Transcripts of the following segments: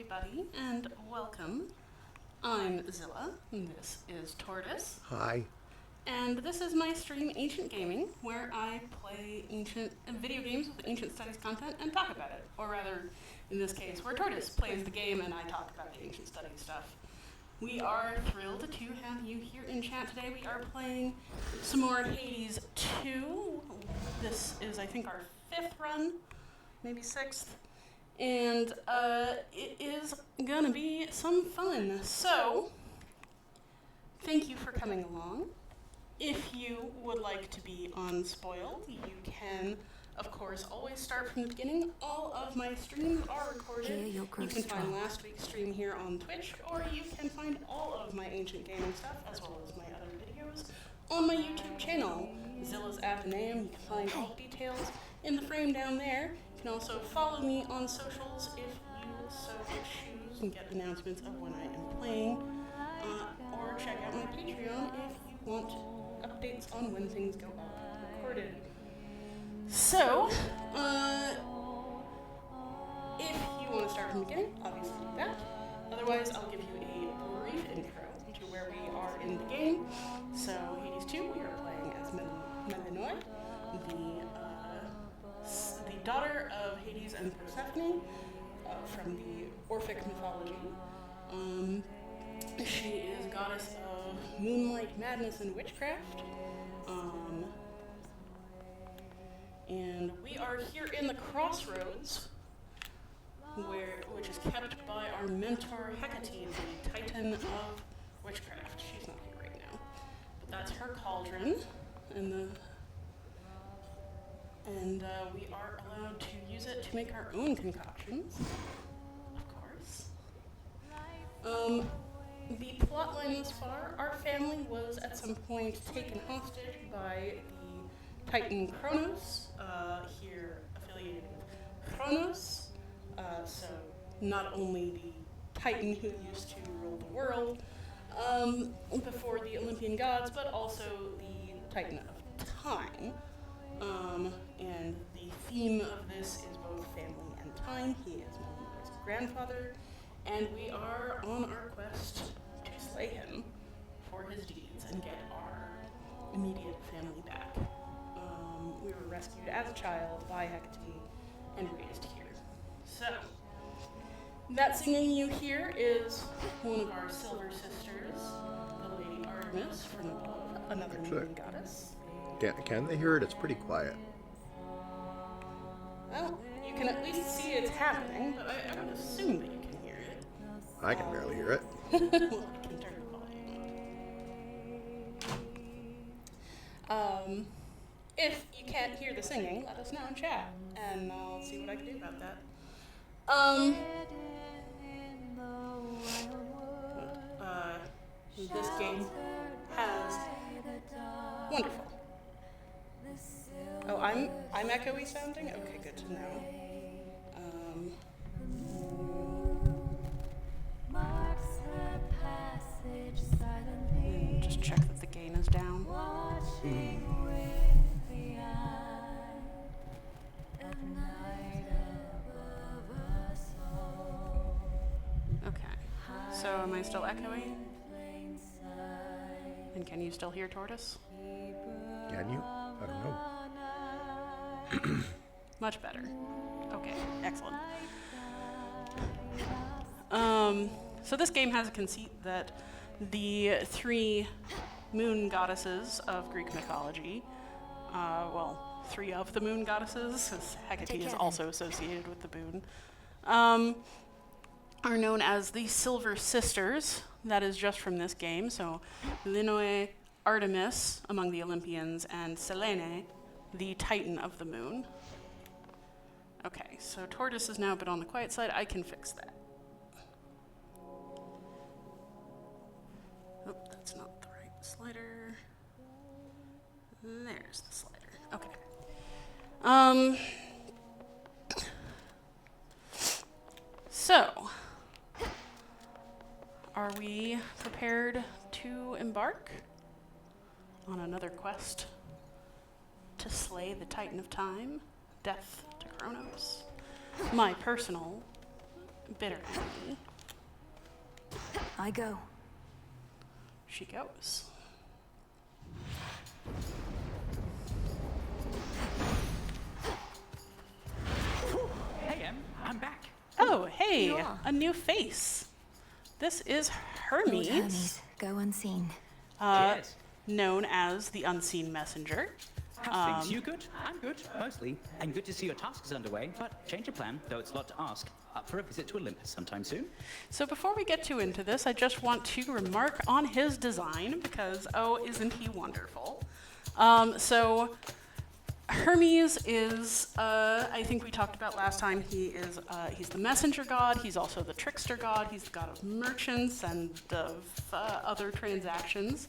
everybody, and welcome. I'm Zilla, and this is Tortoise, Hi. and this is my stream, Ancient Gaming, where I play ancient video games with ancient studies content and talk about it. Or rather, in this case, where Tortoise plays the game and I talk about the ancient studies stuff. We are thrilled to have you here in chat today. We are playing some more Hades 2. This is, I think, our 5th run, maybe 6th. And it is gonna be some fun. So, thank you for coming along. If you would like to be unspoiled, you can, of course, always start from the beginning. All of my streams are recorded. You can find last week's stream here on Twitch, or you can find all of my ancient gaming stuff, as well as my other videos, on my YouTube channel, Zilla's Athenaeum. You can find all the details in the frame down there. You can also follow me on socials if you so choose and get announcements of when I am playing, or check out my Patreon if you want updates on when things go up recorded. So, if you want to start from the beginning, obviously do that. Otherwise, I'll give you a brief intro to where we are in the game. So, Hades 2, we are playing as Melinoe, the daughter of Hades and Persephone from the Orphic mythology. She is a goddess of moonlight, madness, and witchcraft. And we are here in the crossroads, which is kept by our mentor Hecate, the titan of witchcraft. She's not here right now, but that's her cauldron, and we are allowed to use it to make our own concoctions, of course. The plotline thus far: our family was at some point taken hostage by the Titan Chronos, here affiliated with Chronos, so not only the Titan who used to rule the world before the Olympian gods, but also the Titan of time. And the theme of this is both family and time. He is Melinoe's grandfather, and we are on our quest to slay him for his deeds and get our immediate family back. We were rescued as a child by Hecate and raised here. So, that singing you hear is one of our silver sisters, the Lady Artemis from above, another moon goddess. Can they hear it? It's pretty quiet. Well, you can at least see it's happening, but I would assume that you can hear it. I can barely hear it. Well, I can turn the volume up. If you can't hear the singing, let us know in chat, and I'll see what I can do about that. This game has wonderful. Oh, I'm echoey sounding? Okay, good to know. Just check that the gain is down. Okay, so am I still echoey? And can you still hear Tortoise? Can you? I don't know. Much better. Okay, excellent. So this game has a conceit that the 3 moon goddesses of Greek mythology, 3 of the moon goddesses, because Hecate is also associated with the moon, are known as the Silver Sisters. That is just from this game. So Melinoe, Artemis among the Olympians, and Selene, the Titan of the moon. Okay, so Tortoise is now a bit on the quiet side. I can fix that. Oh, that's not the right slider. There's the slider. Okay. So, are we prepared to embark on another quest to slay the Titan of Time, death to Chronos? My personal bitter enemy. I go. She goes. Hey, Em, I'm back. Oh, hey, You are. a new face. This is Lord Hermes, Hermes, go unseen. Yes. known as the Unseen Messenger. How's things? You good? I'm good, mostly. And good to see your task is underway, but change of plan, though it's a lot to ask. Up for a visit to Olympus sometime soon. So before we get too into this, I just want to remark on his design because, oh, isn't he wonderful? So Hermes is, I think we talked about last time, he's the messenger god, he's also the trickster god, he's the god of merchants and of other transactions.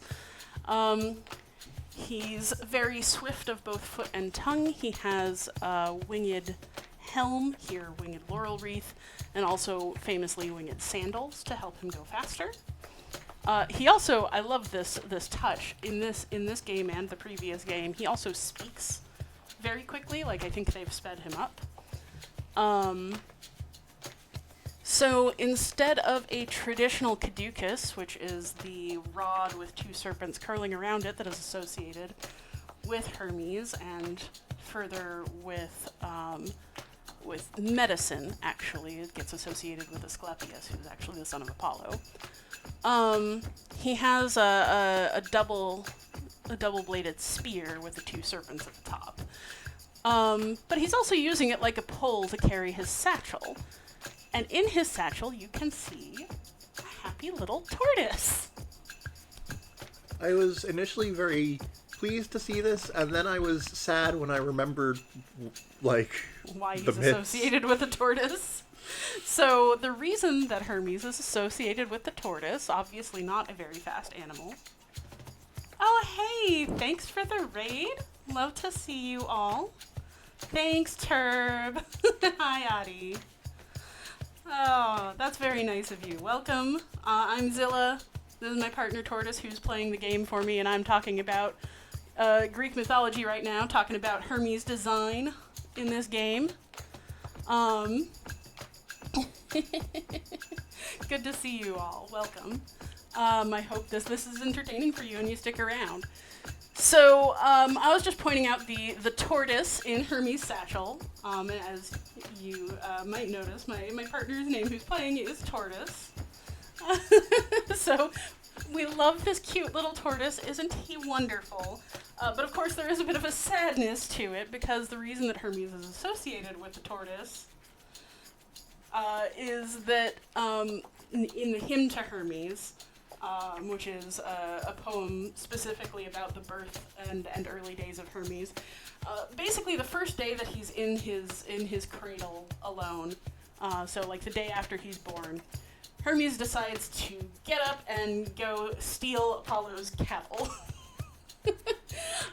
He's very swift of both foot and tongue. He has a winged helm, here winged laurel wreath, and also famously winged sandals to help him go faster. He also, I love this touch in this game and the previous game. He also speaks very quickly. Like I think they've sped him up. So instead of a traditional caduceus, which is the rod with two serpents curling around it that is associated with Hermes and further with medicine, actually, it gets associated with Asclepius, who's actually the son of Apollo. He has a double-bladed spear with the two serpents at the top. But he's also using it like a pole to carry his satchel. And in his satchel, you can see a happy little tortoise. I was initially very pleased to see this, and then I was sad when I remembered, like, Why the he's myths. associated with a tortoise. So the reason that Hermes is associated with the tortoise, obviously not a very fast animal. Oh, hey, thanks for the raid. Love to see you all. Thanks, Turb. Hi, Adi. Oh, that's very nice of you. Welcome. I'm Zilla. This is my partner Tortoise, who's playing the game for me, and I'm talking about Greek mythology right now, talking about Hermes' design in this game. Good to see you all. Welcome. I hope this is entertaining for you and you stick around. So, I was just pointing out the tortoise in Hermes' satchel. And as you might notice, my partner's name who's playing is Tortoise. So, we love this cute little tortoise. Isn't he wonderful? But of course, there is a bit of a sadness to it because the reason that Hermes is associated with the tortoise is that in the hymn to Hermes, which is a poem specifically about the birth and early days of Hermes. Basically, the first day that he's in his cradle alone, so like the day after he's born, Hermes decides to get up and go steal Apollo's cattle.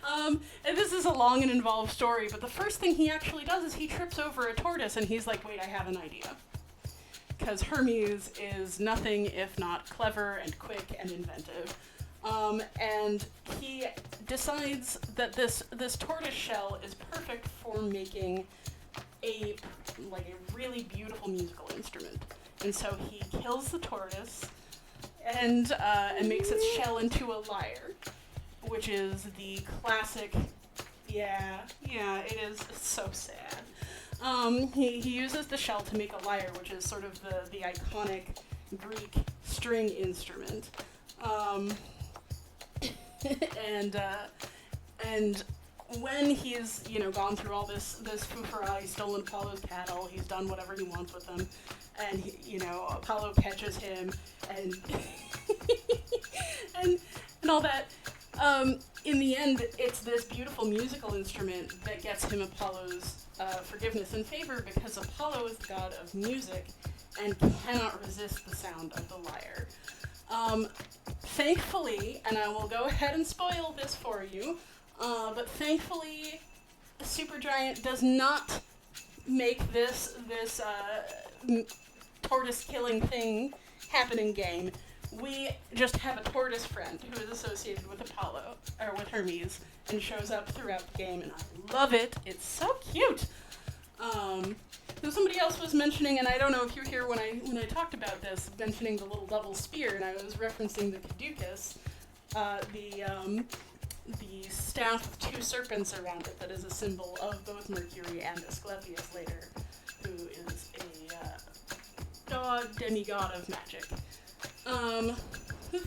And this is a long and involved story, but the first thing he actually does is he trips over a tortoise, and he's like, "Wait, I have an idea." Because Hermes is nothing if not clever and quick and inventive. And he decides that this tortoise shell is perfect for making a really beautiful musical instrument. And so he kills the tortoise and makes its shell into a lyre, which is the classic, yeah, it is so sad. He uses the shell to make a lyre, which is sort of the iconic Greek string instrument. And when he's gone through all this foofara, he's stolen Apollo's cattle, he's done whatever he wants with them, and Apollo catches him and and all that. In the end, it's this beautiful musical instrument that gets him Apollo's forgiveness and favor, because Apollo is the god of music and cannot resist the sound of the lyre. Thankfully, and I will go ahead and spoil this for you, but thankfully, Supergiant does not make this tortoise killing thing happen in game. We just have a tortoise friend who is associated with Apollo, or with Hermes, and shows up throughout the game, and I love it. It's so cute. So somebody else was mentioning, and I don't know if you were here when I talked about this, mentioning the little double spear, and I was referencing the caduceus, the staff with two serpents around it that is a symbol of both Mercury and Asclepius later, who is a demigod of magic.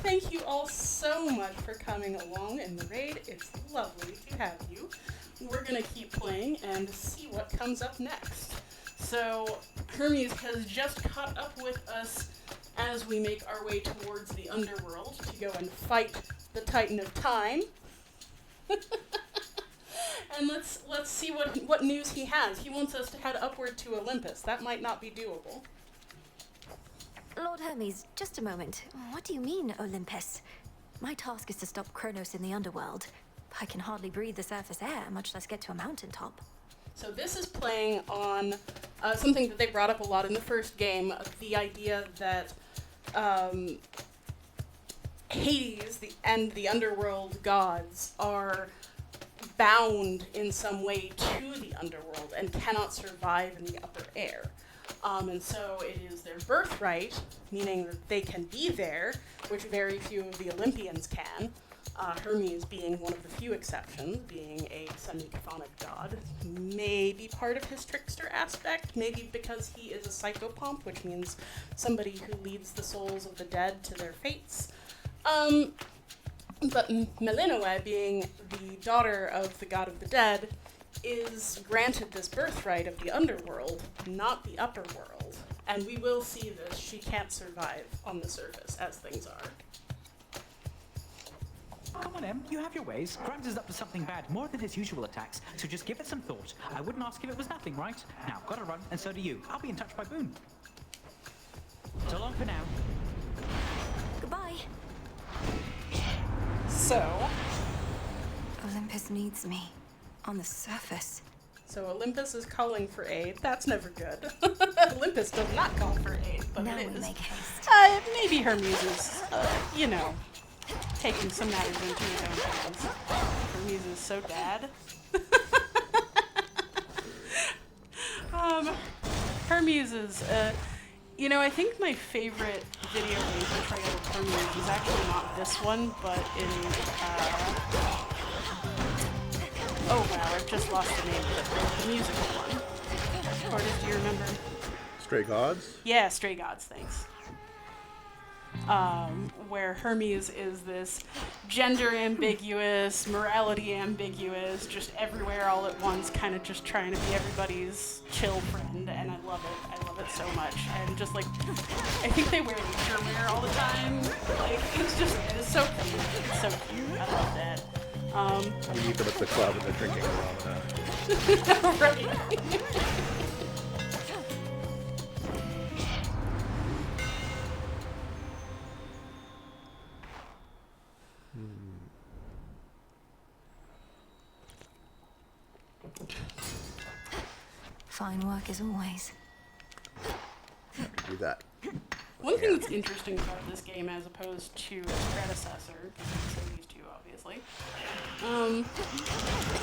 Thank you all so much for coming along in the raid. It's lovely to have you. We're gonna keep playing and see what comes up next. So Hermes has just caught up with us as we make our way towards the underworld to go and fight the Titan of Time. And let's see what news he has. He wants us to head upward to Olympus. That might not be doable. Lord Hermes, just a moment. What do you mean, Olympus? My task is to stop Chronos in the underworld. I can hardly breathe the surface air, much less get to a mountaintop. So this is playing on something that they brought up a lot in the first game, the idea that Hades and the underworld gods are bound in some way to the underworld and cannot survive in the upper air. And so it is their birthright, meaning that they can be there, which very few of the Olympians can. Hermes being one of the few exceptions, being a semi-chthonic god, maybe part of his trickster aspect, maybe because he is a psychopomp, which means somebody who leads the souls of the dead to their fates. But Melinoe, being the daughter of the god of the dead, is granted this birthright of the underworld, not the upper world. And we will see this. She can't survive on the surface as things are. Come on, Em, you have your ways. Grimes is up to something bad, more than his usual attacks, so just give it some thought. I wouldn't ask if it was nothing, right? Now, gotta run, and so do you. I'll be in touch by Boone. So long for now. Goodbye. So Olympus needs me. On the surface. So Olympus is calling for aid. That's never good. Olympus does not call for aid, but Now it we is. make haste. Maybe Hermes is, taking some matters into his own hands. Hermes is so bad. Hermes is, I think my favorite video game portrayal of Hermes is actually not this one, but in, oh wow, I've just lost the name of it. The musical one. Tortoise, do you remember? Stray Gods? Yeah, Stray Gods, thanks. Where Hermes is this gender ambiguous, morality ambiguous, just everywhere all at once, kind of just trying to be everybody's chill friend, and I love it. I love it so much. And just like, I think they wear leisure wear all the time. Like, it's so cute. It's so cute. I love that. You meet them at the club and they're drinking rum. Right. Fine work as always. Do that. One thing that's interesting about this game as opposed to its predecessor, because it's these two obviously,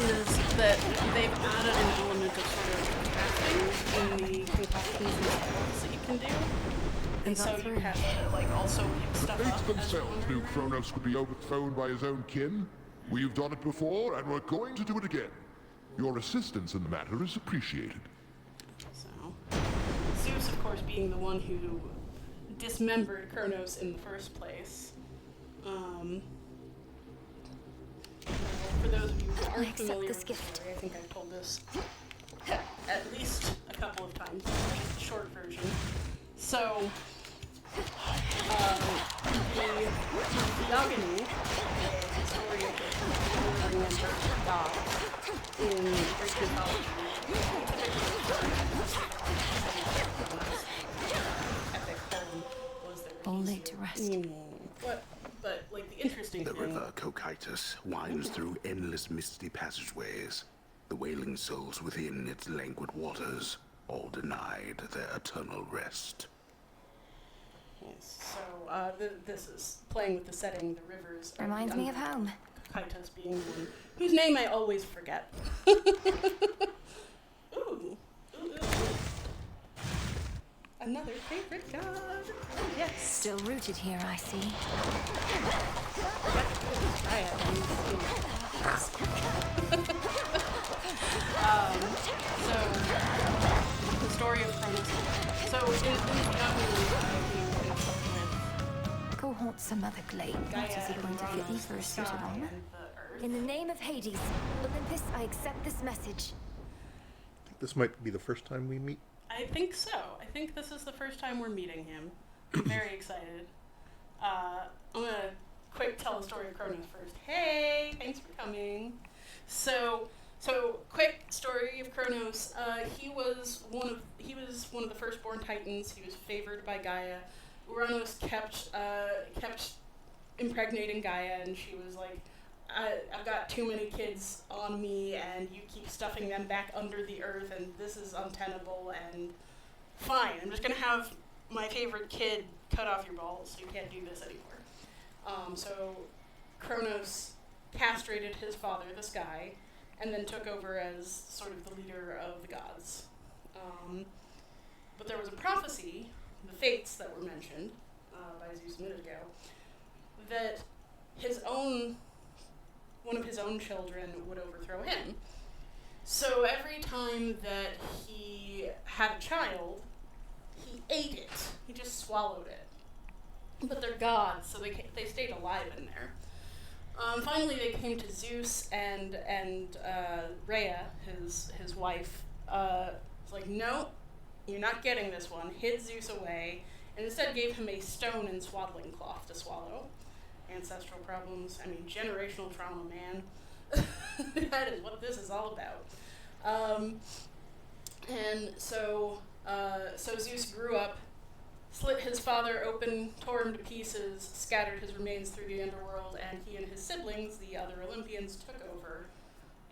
is that they've added an element of sort of crafting in the concoctions and spells that you can do. And so you have to also pick stuff Fates up. themselves knew Chronos would be overthrown by his own kin. We've done it before, and we're going to do it again. Your assistance in the matter is appreciated. So, Zeus, of course, being the one who dismembered Chronos in the first place. For those of you who I aren't accept familiar this with the gift. story, I think I've told this at least a couple of times, just a short version. So, the theogony, the story of the murdering and birth of gods in Greek mythology, epic poem was their All piece laid to of rest. meaning. But like the interesting The thing. river Cocytus winds through endless misty passageways. The wailing souls within its languid waters, all denied their eternal rest. Yes, so this is playing with the setting, the rivers. Reminds me of home. Titus being one whose name I always forget. Ooh. Another favorite god. Yes. Still rooted here, I see. So, the story of Chronos. So, in the young Go haunt some other glade. Not is he going to fit me for a suit of armor? In the name of Hades, Olympus, I accept this message. This might be the first time we meet. I think so. I think this is the first time we're meeting him. I'm very excited. I'm gonna quick tell the story of Chronos first. Hey, thanks for coming. So quick story of Chronos. He was one of the firstborn Titans. He was favored by Gaia. Chronos kept impregnating Gaia, and she was like, I've got too many kids on me, and you keep stuffing them back under the earth, and this is untenable, and fine, I'm just going to have my favorite kid cut off your balls. You can't do this anymore. So Chronos castrated his father, the sky, and then took over as sort of the leader of the gods. But there was a prophecy, the fates that were mentioned by Zeus a minute ago, that one of his own children would overthrow him. So every time that he had a child, he ate it. He just swallowed it. But they're gods, so they stayed alive in there. Finally, they came to Zeus, and Rhea, his wife, was like, no, you're not getting this one. Hid Zeus away, and instead gave him a stone and swaddling cloth to swallow. Ancestral problems, generational trauma, man. That is what this is all about. And so Zeus grew up, slit his father open, tore him to pieces, scattered his remains through the underworld, and he and his siblings, the other Olympians, took over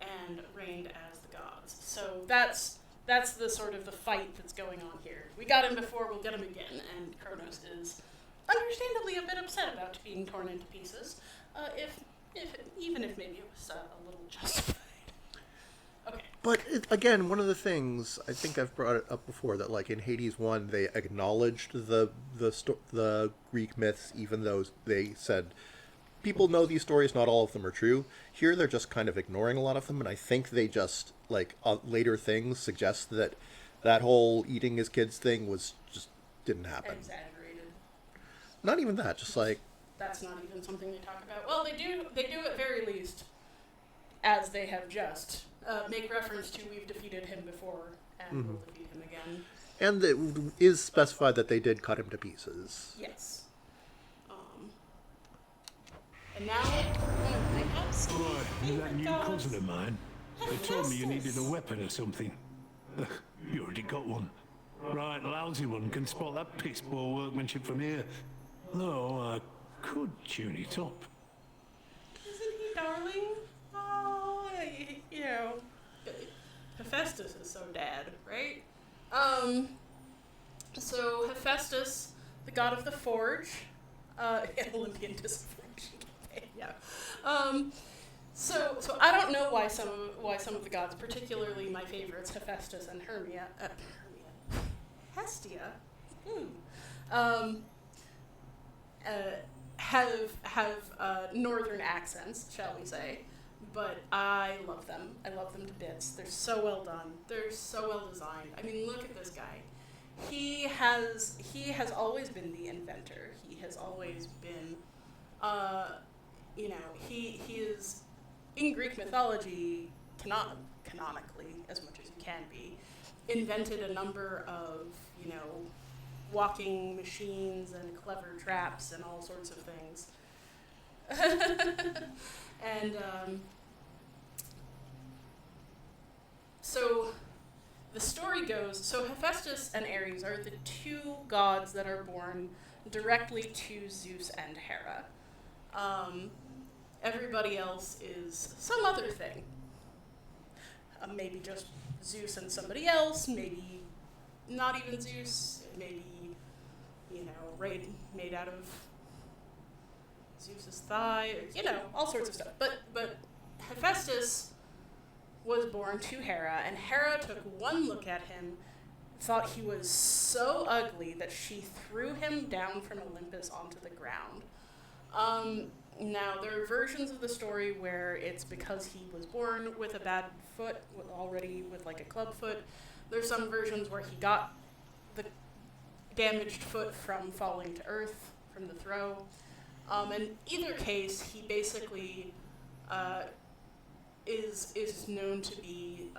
and reigned as the gods. So that's the sort of the fight that's going on here. We got him before, we'll get him again, and Chronos is understandably a bit upset about being torn into pieces, even if maybe it was a little justified. Okay. But again, one of the things I think I've brought it up before, that like in Hades 1, they acknowledged the Greek myths, even though they said people know these stories, not all of them are true. Here, they're just kind of ignoring a lot of them, and I think they just later things suggest that whole eating his kids thing didn't happen. Exaggerated. Not even that, just like... That's not even something they talk about. Well, they do at very least, as they have just, make reference to we've defeated him before, and we'll defeat him again. And it is specified that they did cut him to pieces. Yes. And now, I have some Boy, that new cousin of mine. They told me you needed a weapon or something. You already got one. Right, lousy one can spot that piss poor workmanship from here. Though I could tune it up. Isn't he darling? Oh, Hephaestus is so dad, right? So Hephaestus, the god of the forge, Olympian disforge. Yeah. So I don't know why some of the gods, particularly my favorites, Hephaestus and Hestia, have northern accents, shall we say? But I love them. I love them to bits. They're so well done. They're so well designed. Look at this guy. He has always been the inventor. He has always been, he is in Greek mythology, canonically, as much as he can be, invented a number of, walking machines and clever traps and all sorts of things. And so the story goes, so Hephaestus and Ares are the two gods that are born directly to Zeus and Hera. Everybody else is some other thing. Maybe just Zeus and somebody else, maybe not even Zeus, maybe, made out of Zeus's thigh, all sorts of stuff. But Hephaestus was born to Hera, and Hera took one look at him, thought he was so ugly that she threw him down from Olympus onto the ground. Now, there are versions of the story where it's because he was born with a bad foot, already with like a club foot. There's some versions where he got the damaged foot from falling to earth from the throw. In either case, he basically is known to be,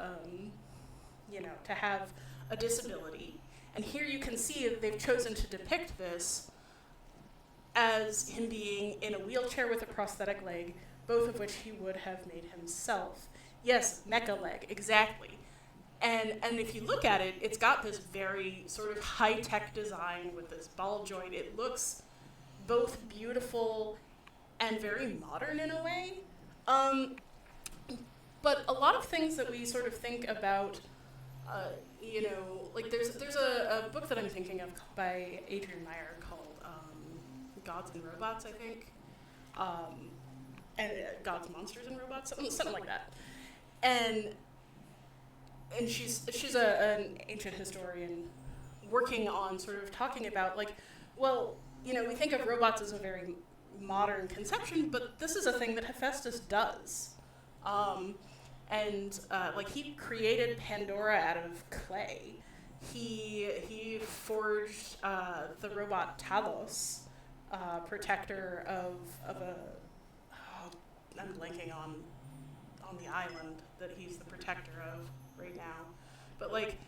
to have a disability. And here you can see that they've chosen to depict this as him being in a wheelchair with a prosthetic leg, both of which he would have made himself. Yes, mecha leg, exactly. And if you look at it, it's got this very sort of high-tech design with this ball joint. It looks both beautiful and very modern in a way. But a lot of things that we sort of think about, like there's a book that I'm thinking of by Adrian Meyer called Gods and Robots, I think, and Gods, Monsters, and Robots, something like that. And she's an ancient historian working on sort of talking about like, well, we think of robots as a very modern conception, but this is a thing that Hephaestus does. Like he created Pandora out of clay. He forged the robot Talos, protector of a. Oh, I'm blanking on the island that he's the protector of right now, but like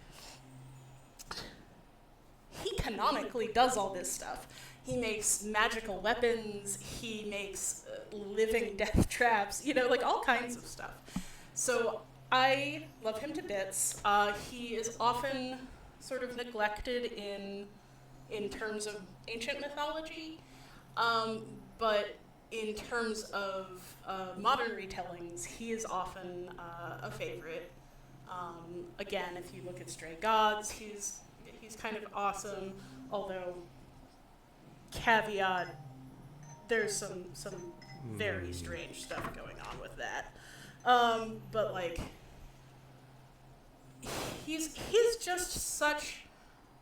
he canonically does all this stuff. He makes magical weapons. He makes living death traps. Like all kinds of stuff. So I love him to bits. He is often sort of neglected in terms of ancient mythology, but in terms of modern retellings, he is often a favorite. Again, if you look at Stray Gods, he's kind of awesome, although caveat, there's some very strange stuff going on with that. But like, he's just such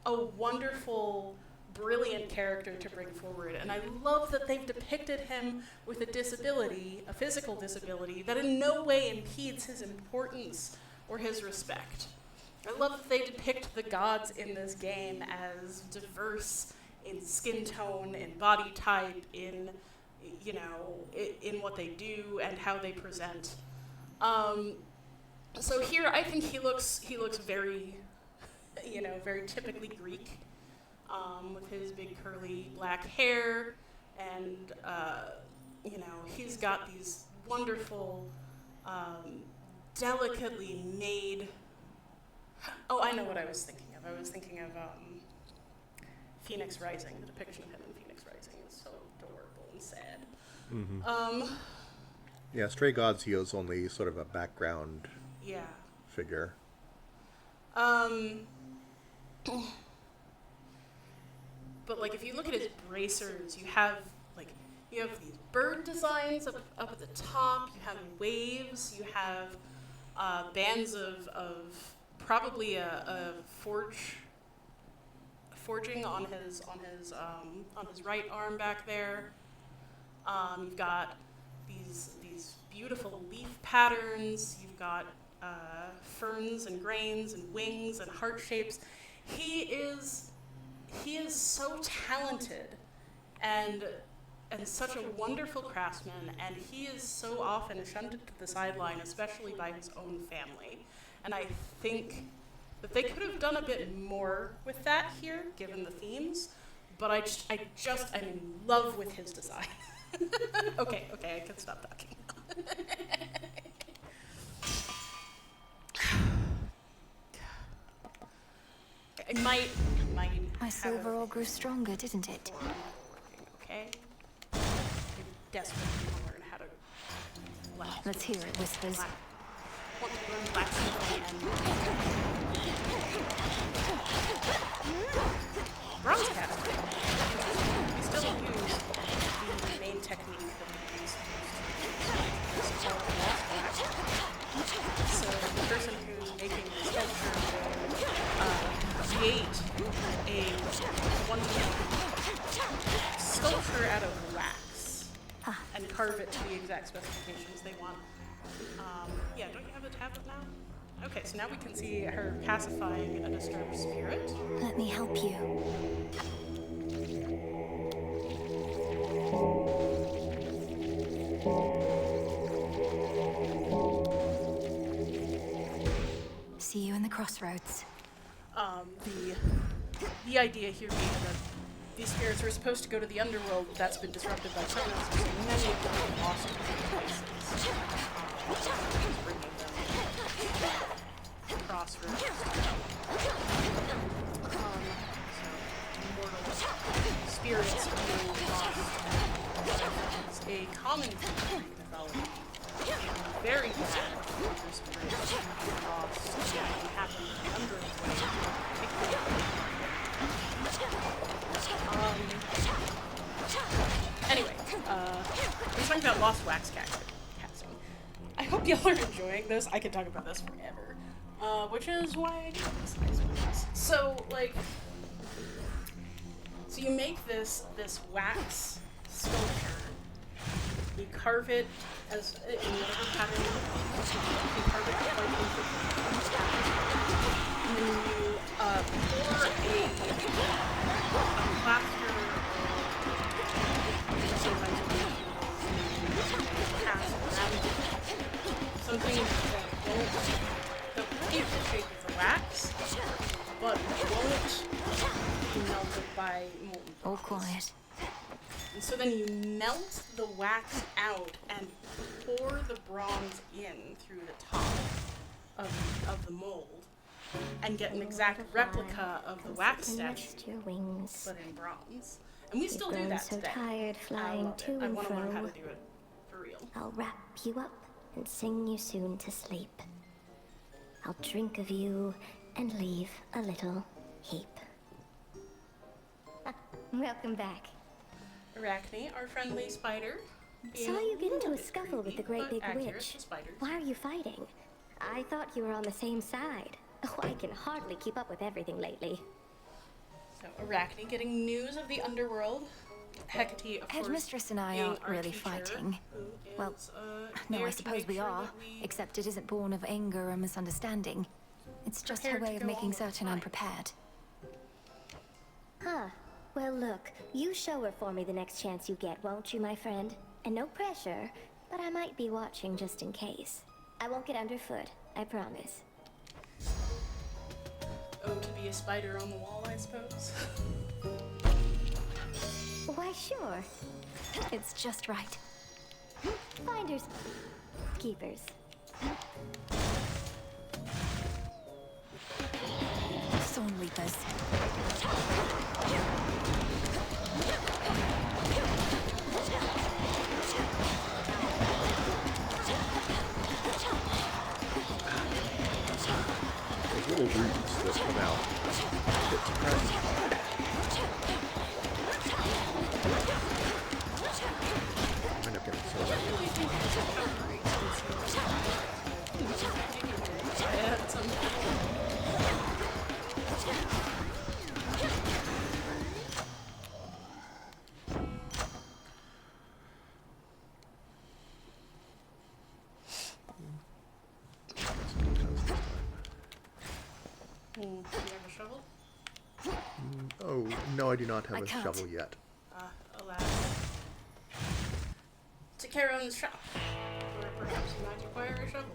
a wonderful, brilliant character to bring forward, and I love that they've depicted him with a disability, a physical disability, that in no way impedes his importance or his respect. I love that they depict the gods in this game as diverse in skin tone, in body type, in what they do and how they present. So here I think he looks very, very typically Greek, with his big curly black hair, and he's got these wonderful, delicately made. Oh, I know what I was thinking of. I was thinking of Phoenix Rising. The depiction of him in Phoenix Rising is so adorable and sad. Mm-hmm. Yeah, Stray Gods, he is only sort of a background figure. But like, if you look at his bracers, you have these bird designs up at the top. You have waves. You have bands of probably a forging on his right arm back there. You've got these beautiful leaf patterns. You've got ferns and grains and wings and heart shapes. He is so talented and such a wonderful craftsman, and he is so often shunted to the sideline, especially by his own family. And I think that they could have done a bit more with that here, given the themes, but I'm in love with his design. Okay, I can stop talking. I might My silver all grew stronger, didn't it? Okay. I desperately want to learn how to laugh. Let's hear it, Whispers. Want to learn blacksmithing and bronze casting. We still use the main technique that we use. So the person who's making the sculpture will create and carve it to the exact specifications they want. Yeah, don't you have the tablet now? Okay, so now we can see her pacifying a disturbed spirit. Let me help you. See you in the crossroads. The idea here being that these spirits were supposed to go to the underworld, but that's been disrupted by Chronos, and so many of them are lost in different places. Bringing them to crossroads. So, immortal spirits being lost is a common theme in mythology. Very bad for spirits being lost and happen in the underworld. Anyway, we're talking about lost wax casting. I hope y'all are enjoying this. I could talk about this forever. Which is why I do this, I suppose. So, like, so you make this wax sculpture. You carve it as in whatever pattern you want. You carve it like into and then you pour a plaster sometimes something that will keep the shape of the wax, but won't be melted by molten All bronze. quiet. And so then you melt the wax out and pour the bronze in through the top of the mold and get an exact replica of the wax statue, Your wings. but in bronze. And we still do grown that so today. tired I flying love to it. I and want to learn how fro. to do it for real. I'll wrap you up and sing you soon to sleep. I'll drink of you and leave a little heap. Welcome back. Arachne, our friendly spider. being Saw you get into a little bit scuffle with creepy, the great but big accurate witch. to spiders. Why are you fighting? I thought you were on the same side. Oh, I can hardly keep up with everything lately. So Arachne getting news of the underworld. Hecate, of course, Headmistress and I being aren't our really teacher, fighting. who Well, is, No, there I to suppose make we sure are, that we except it isn't born of anger or misunderstanding. It's just her Prepared to way of go making all the certain I'm time. prepared. Huh. Well, look, you show her for me the next chance you get, won't you, my friend? And no pressure, but I might be watching just in case. I won't get underfoot, I promise. Oh, to be a spider on the wall, I suppose. Why, sure. It's just right. Finders. Keepers. Thorn Reapers. Those little roots that come out. It's surprising. I end up getting so bad. I had some. Do you have a shovel? Oh, no, I do not have I a can't. shovel yet. Alas. To Charon's shop. Or perhaps you might acquire a shovel.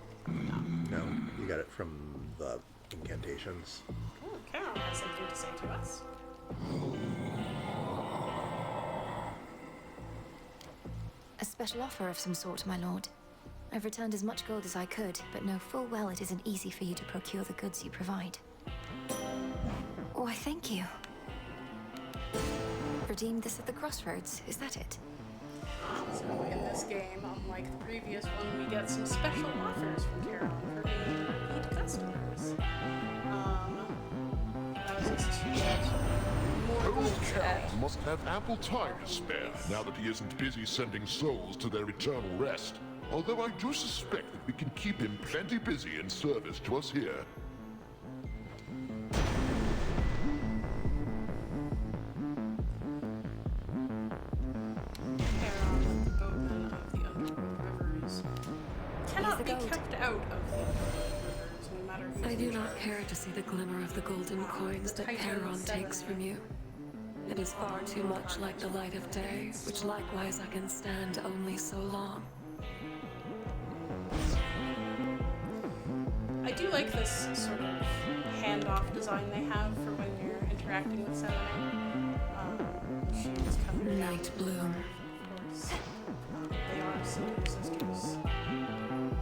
No, you got it from the incantations. Oh, Charon has something to say to us. A special offer of some sort, my lord. I've returned as much gold as I could, but know full well it isn't easy for you to procure the goods you provide. Why, thank you. Redeemed this at the crossroads, is that it? So in this game, unlike the previous one, we get some special offers from Charon for being repeat customers. Allows us to get more Old goods Charon at must have ample time to spare now that he isn't busy sending souls to their eternal rest. Although I do suspect that we can keep him plenty busy in service to us here. Charon, the boatman not be gold. kept out of the rivers, no matter who's I do in not charge. care to see the glimmer of the golden coins that Titan Charon 7. takes from you. It is far too much like the light of day, which likewise I can stand only so long. I do like this sort of handoff design they have for when you're interacting with Seven. She's coming down, Night bloom. of course. They are sisters.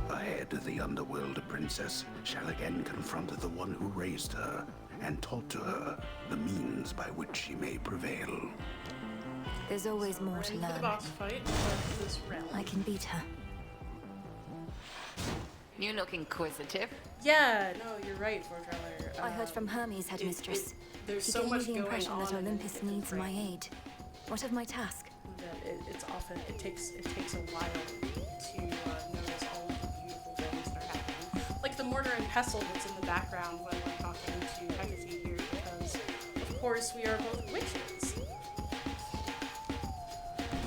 Ahead, the underworld princess shall again confront the one who raised her and taught to her the means by which she may prevail. There's always more to Ready for the learn. boss fight of this realm. I can beat her. You look inquisitive. Yeah, no, you're right, Vordreller. I heard from Hermes, headmistress. There's He so gave me much the going impression on that in Olympus different needs my frames aid. What of my task? that it's often it takes a while to notice all of the beautiful things that are happening. Like the mortar and pestle that's in the background when we're talking to Hecate here, because of course we are both witches.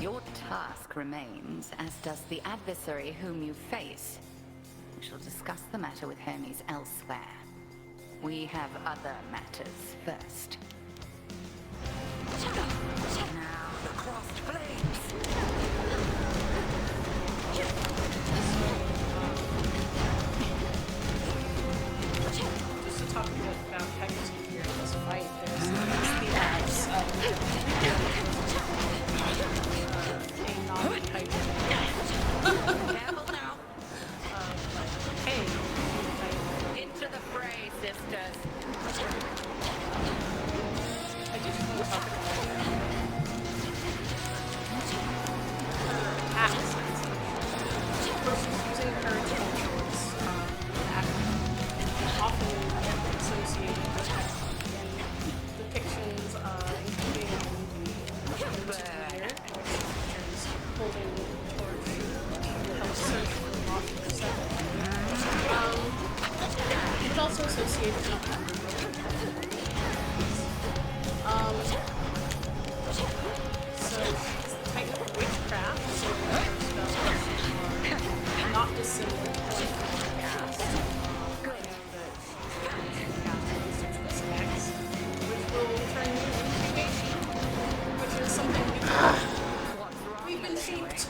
Your task remains, as does the adversary whom you face. We shall discuss the matter with Hermes elsewhere. We have other matters first. Now the crossed flames. Just to talk a bit about Hecate here in this fight, there's the axe of a non-Titan. Careful now. Hey, Into the fray, sisters. I just want to talk about her axe. Of course, she's using her intelligence, often associated with Hecate in depictions, including the Bear, in which she features holding a torch to help search for the lost Persephone. It's also associated with so she's the Titan of witchcraft, so her spells are not dissimilar to what she cast. Which will turn you into Beijing, which is something we've been shaped.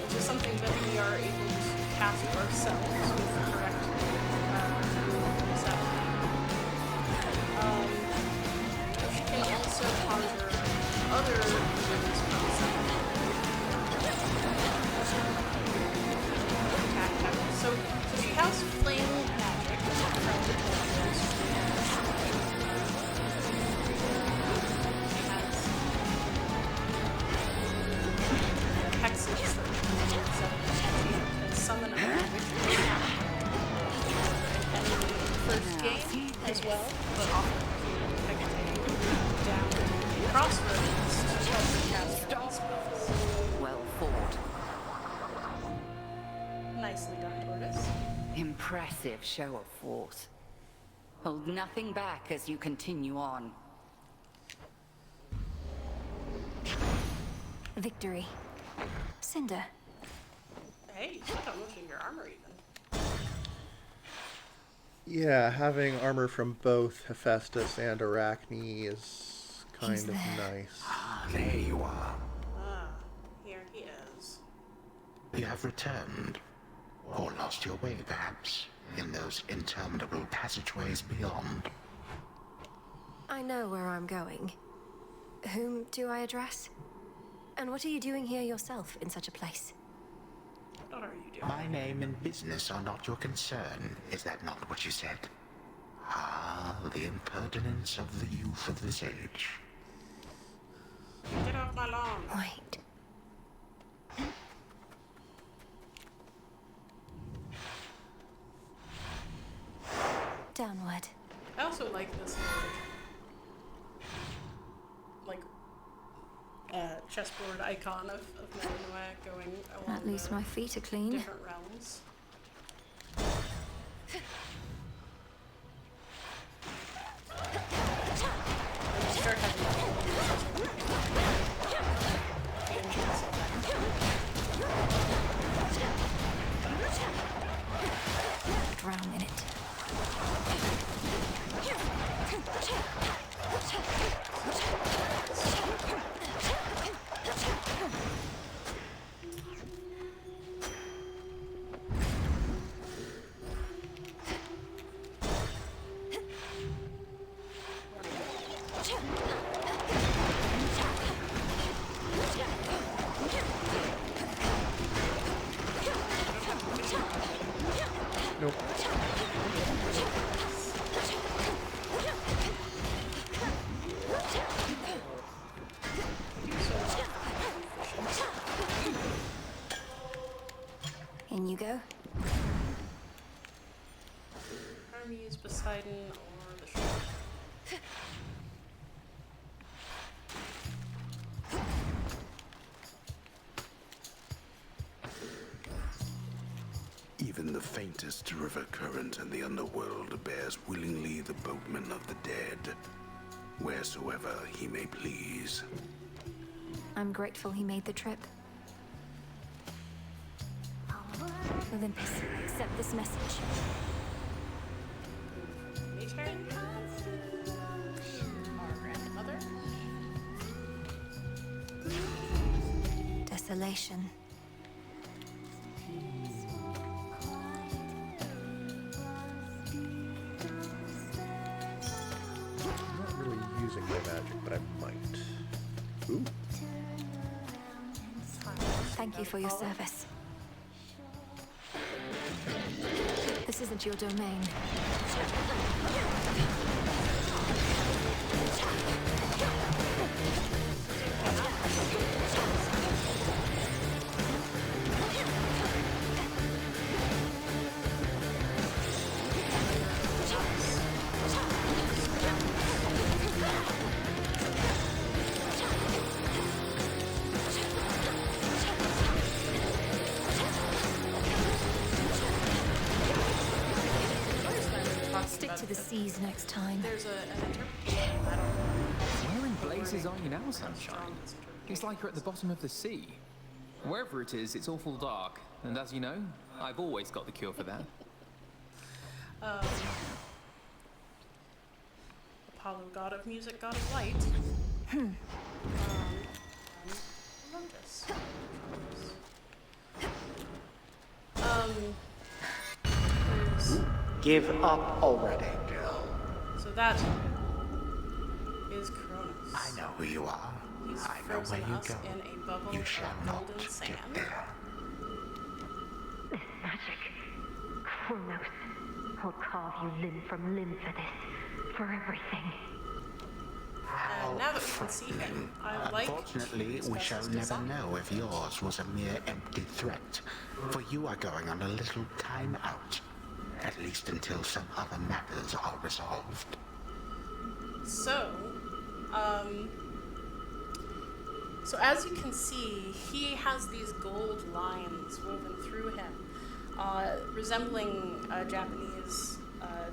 Which is something that we are able to cast ourselves with the correct set. She can also conjure other things from attack tactics. So she has flame magic from the torches. She has hexes that she can summon a witch and first game as well, but often down crossroads to help her cast her spells. Well fought. Nicely done, Tortoise. Impressive show of force. Hold nothing back as you continue on. Victory. Cinder. Hey, you still got most of your armor even. Yeah, having armor from both Hephaestus and Arachne is kind He's of there. nice. There you are. Ah, here he is. You have returned. Or lost your way, perhaps, in those interminable passageways beyond. I know where I'm going. Whom do I address? And what are you doing here yourself in such a place? What are you doing? My name and business are not your concern. Is that not what you said? Ah, the impertinence of the youth of this age. Get off my lawn. Wait. Downward. I also like this like chessboard icon of Melanoa going along At least the my feet are clean. different realms. When you start having In you go. Hermes, Poseidon, or the ship. Even the faintest river current in the underworld bears willingly the boatman of the dead, wheresoever he may please. I'm grateful he made the trip. Olympus, accept this message. Nature? Our grandmother? Desolation. I'm not really using my magic, but I might. Ooh. Thank you for your service. This isn't your domain. Stick to the seas next time. There's an interpretation. I don't know. Where in blazes are you now, Sunshine? It's like you're at the bottom of the sea. Wherever it is, it's awful dark. And as you know, I've always got the cure for that. Apollo, god of music, god of light. Lotus. There's- Give up already, girl. So that is Chronos. I know who you are. He's I know frozen where you us go. in a bubble You of shall not golden get sand. there. Magic. Chronos. I'll carve you limb from limb for this. For everything. And now that we can see him, I like Unfortunately, we shall his never design. know if yours was a mere empty threat, for you are going on a little time out. At least until some other matters are resolved. So, so as you can see, he has these gold lines woven through him, resembling a Japanese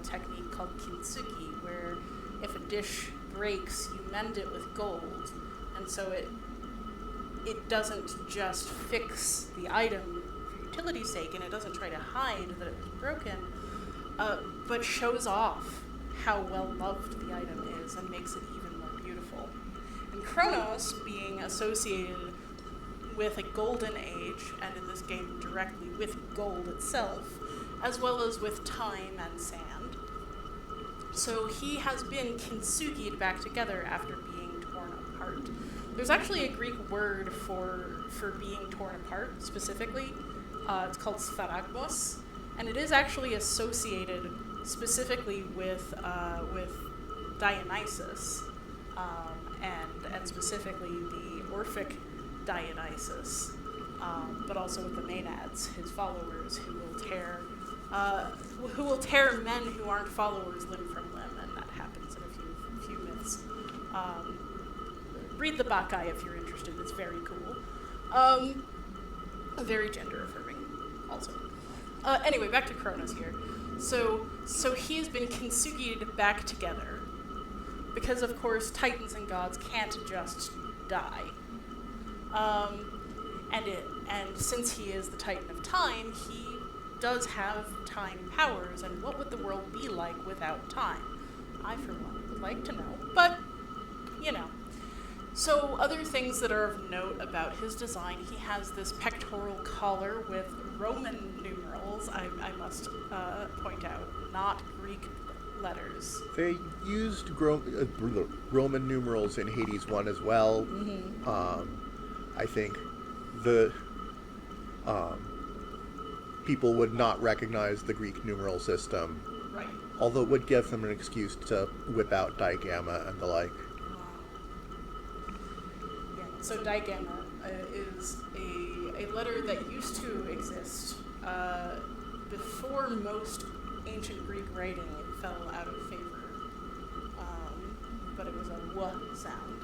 technique called kintsugi, where if a dish breaks, you mend it with gold, and so it doesn't just fix the item for utility's sake, and it doesn't try to hide that it was broken, but shows off how well loved the item is and makes it even more beautiful. And Chronos, being associated with a golden age, and in this game directly with gold itself, as well as with time and sand. So he has been kintsugi'd back together after being torn apart. There's actually a Greek word for being torn apart specifically. It's called spharagmos, and it is actually associated specifically with Dionysus, and specifically the Orphic Dionysus, but also with the Maenads, his followers, who will tear men who aren't followers limb from limb, and that happens in a few myths. Read the Bacchae if you're interested; it's very cool. Very gender affirming, also. Anyway, back to Chronos here. So he has been kintsugi'd back together, because of course Titans and gods can't just die. And since he is the Titan of Time, he does have time powers, and what would the world be like without time? I, for one, would like to know, but, you know. So, other things that are of note about his design, he has this pectoral collar with Roman numerals, I must point out, not Greek letters. They used Roman numerals in Hades 1 as well. I think the people would not recognize the Greek numeral system, Right. although it would give them an excuse to whip out digamma and the like. Yeah. So digamma is a letter that used to exist before most ancient Greek writing, it fell out of favor. But it was a w sound.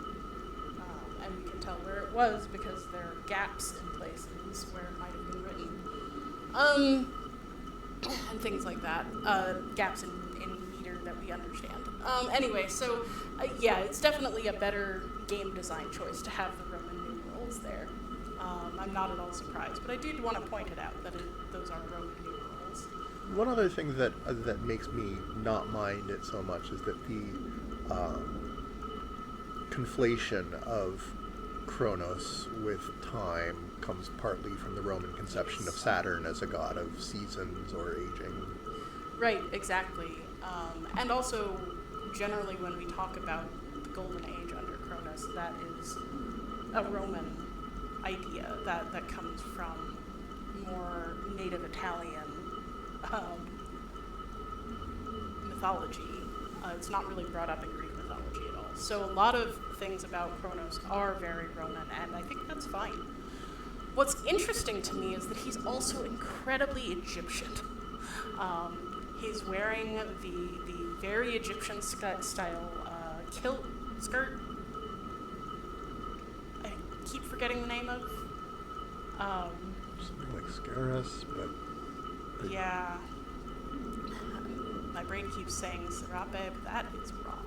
And we can tell where it was because there are gaps in places where it might have been written. And things like that. Gaps in meter that we understand. Anyway, so yeah, it's definitely a better game design choice to have the Roman numerals there. I'm not at all surprised, but I do want to point it out that those are Roman numerals. One other thing that makes me not mind it so much is that the conflation of Chronos with time comes partly from the Roman conception of Saturn as a god of seasons or aging. Right, exactly. And also, generally when we talk about the Golden Age under Chronos, that is a Roman idea that comes from more native Italian mythology. It's not really brought up in Greek mythology at all. So a lot of things about Chronos are very Roman, and I think that's fine. What's interesting to me is that he's also incredibly Egyptian. He's wearing the very Egyptian style kilt skirt. I keep forgetting the name of. Something like Scarus, but yeah. My brain keeps saying Serape, but that is wrong.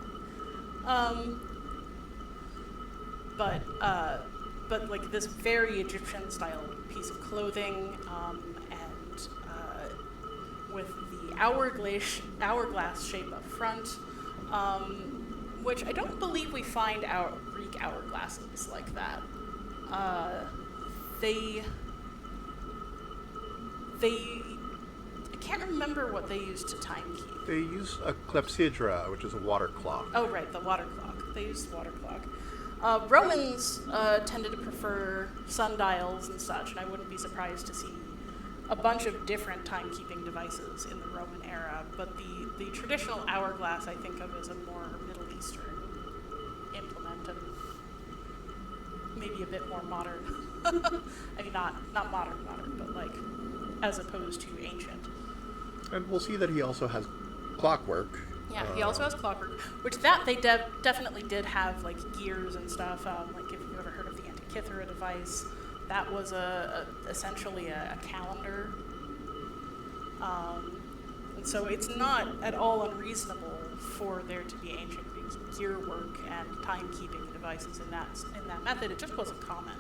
But like this very Egyptian style piece of clothing, and with the hourglass shape up front, which I don't believe we find Greek hourglasses like that. I can't remember what they used to time keep. they use a clepsydra, which is a water clock. Oh, right, the water clock. They used the water clock. Romans tended to prefer sundials and such, and I wouldn't be surprised to see a bunch of different timekeeping devices in the Roman era, but the traditional hourglass I think of as a more Middle Eastern implement and maybe a bit more modern. I mean, not modern, but like as opposed to ancient. And we'll see that he also has clockwork. Yeah, he also has clockwork, which they definitely did have like gears and stuff. Like if you've ever heard of the Antikythera device, that was essentially a calendar. And so it's not at all unreasonable for there to be ancient Greek gear work and timekeeping devices in that method. It just wasn't common.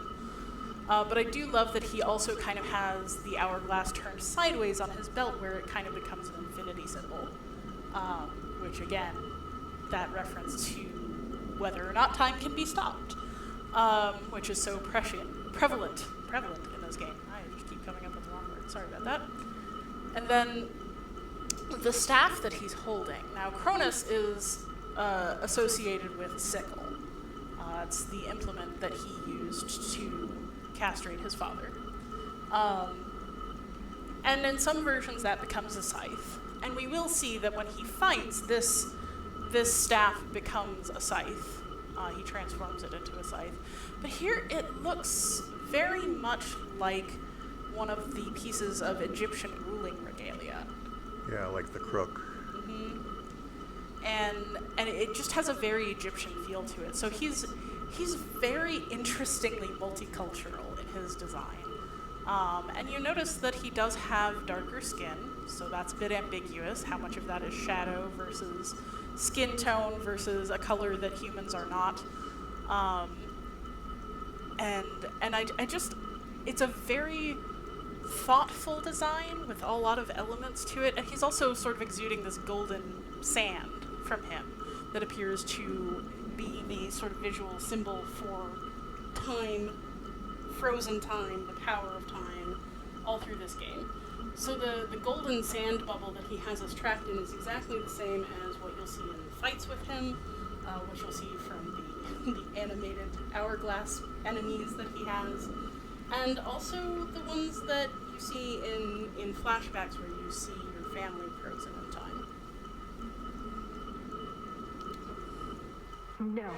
But I do love that he also kind of has the hourglass turned sideways on his belt where it kind of becomes an infinity symbol. Which again, that reference to whether or not time can be stopped, which is so prevalent in this game. I just keep coming up with the wrong word, sorry about that. And then the staff that he's holding. Now Chronos is associated with sickle. It's the implement that he used to castrate his father. And in some versions that becomes a scythe. And we will see that when he fights, this staff becomes a scythe. He transforms it into a scythe. But here it looks very much like one of the pieces of Egyptian ruling regalia. Yeah, like the crook. Mm-hmm. And it just has a very Egyptian feel to it. So he's very interestingly multicultural in his design. And you notice that he does have darker skin, so that's a bit ambiguous, how much of that is shadow versus skin tone versus a color that humans are not. And I just, it's a very thoughtful design with a lot of elements to it, and he's also sort of exuding this golden sand from him that appears to be the sort of visual symbol for time, frozen time, the power of time, all through this game. So the golden sand bubble that he has us trapped in is exactly the same as what you'll see in fights with him, which you'll see from the animated hourglass enemies that he has, and also the ones that you see in flashbacks where you see your family frozen in time. No.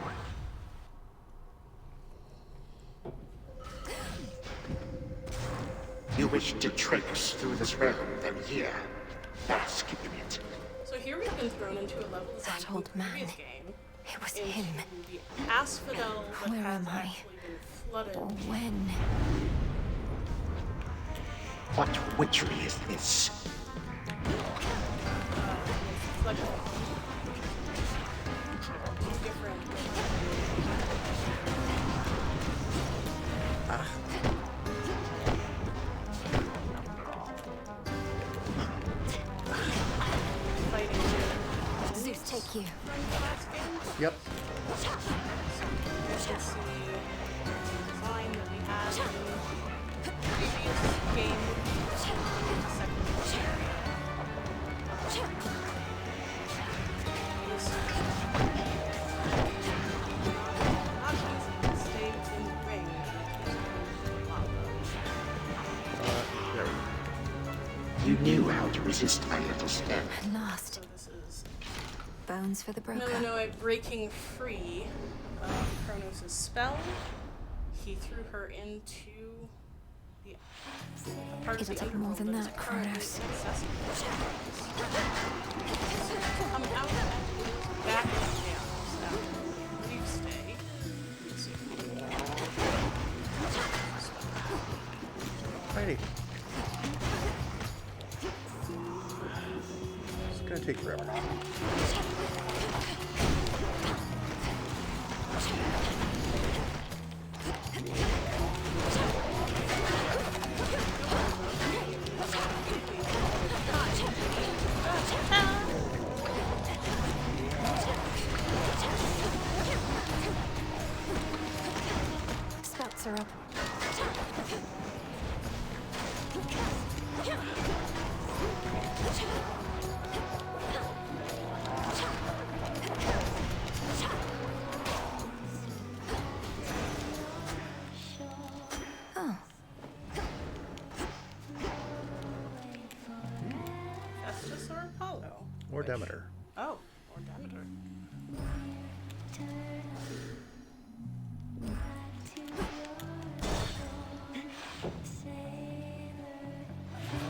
You wish to trick us through this realm, then here, bask in it. So here we've been thrown into a level design That from old the man. previous game. It was into him. The asphodel that Where has am I? actually been flooded. Or when? What witchery is this? Like different. Fighting Zeus, take you. from the last game. Yep. You can see the design that we had in the previous game. Second area. This not easy to stay in the ring. There we go. You knew how to resist my little spell. At last. So this is Bones for the broker. Noe breaking free of Chronos' spell. He threw her into the part of It'll the take more underworld than that is that, currently Chronos. inaccessible. Come out and back in chaos after brief stay. Let's see. Righty. It's gonna take forever. Spouts are up. Oh, Festus or Apollo? Or Demeter. Oh, or Demeter.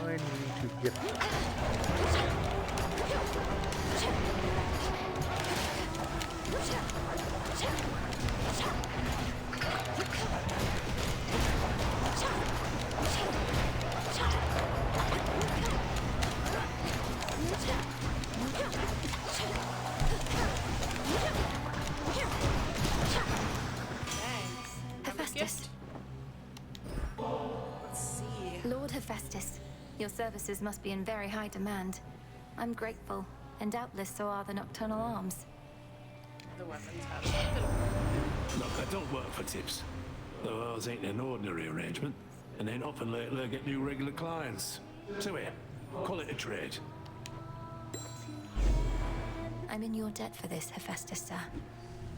I need to get Hephaestus. Let's see. Lord Hephaestus, your services must be in very high demand. I'm grateful, and doubtless so are the nocturnal arms. The weapons have a bit of Look, I don't work for tips. Though ours ain't an ordinary arrangement, and ain't often lately I get new regular clients. So here, call it a trade. I'm in your debt for this, Hephaestus, sir.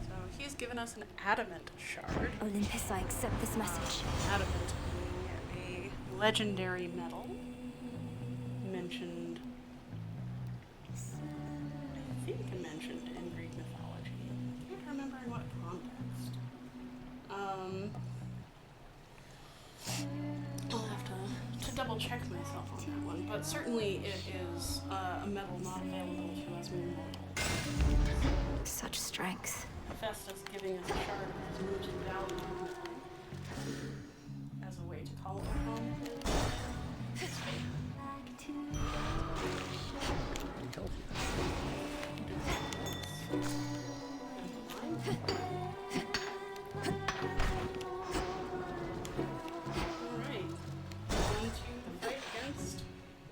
So he's given us an adamant shard. Olympus, I accept this message. Adamant being a legendary metal mentioned, I think mentioned in Greek mythology. I can't remember in what context. I'll have to double check myself on that one, but certainly it is a metal not available to us mere mortals. Such strength. Festus giving us a shard of his most valuable as a way to call upon his faith. He tells you. Alright. On to the fight against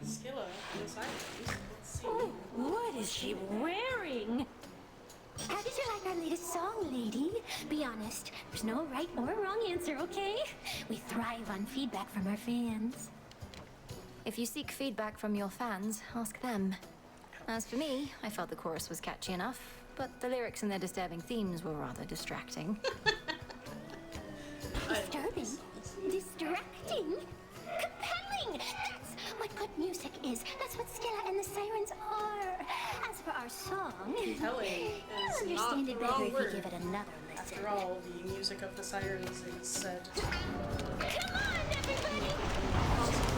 Scylla and the Sirens. Let's see. What is she wearing? How did you like our latest song, lady? Be honest, there's no right or wrong answer, okay? We thrive on feedback from our fans. If you seek feedback from your fans, ask them. As for me, I felt the chorus was catchy enough, but the lyrics and their disturbing themes were rather distracting. Disturbing? Distracting? Compelling! That's what good music is. That's what Scylla and the Sirens are. As for our song, Compelling I'll is not understand the it better wrong if word. you give it another listen. After all, the music of the Sirens is said. Come on, everybody!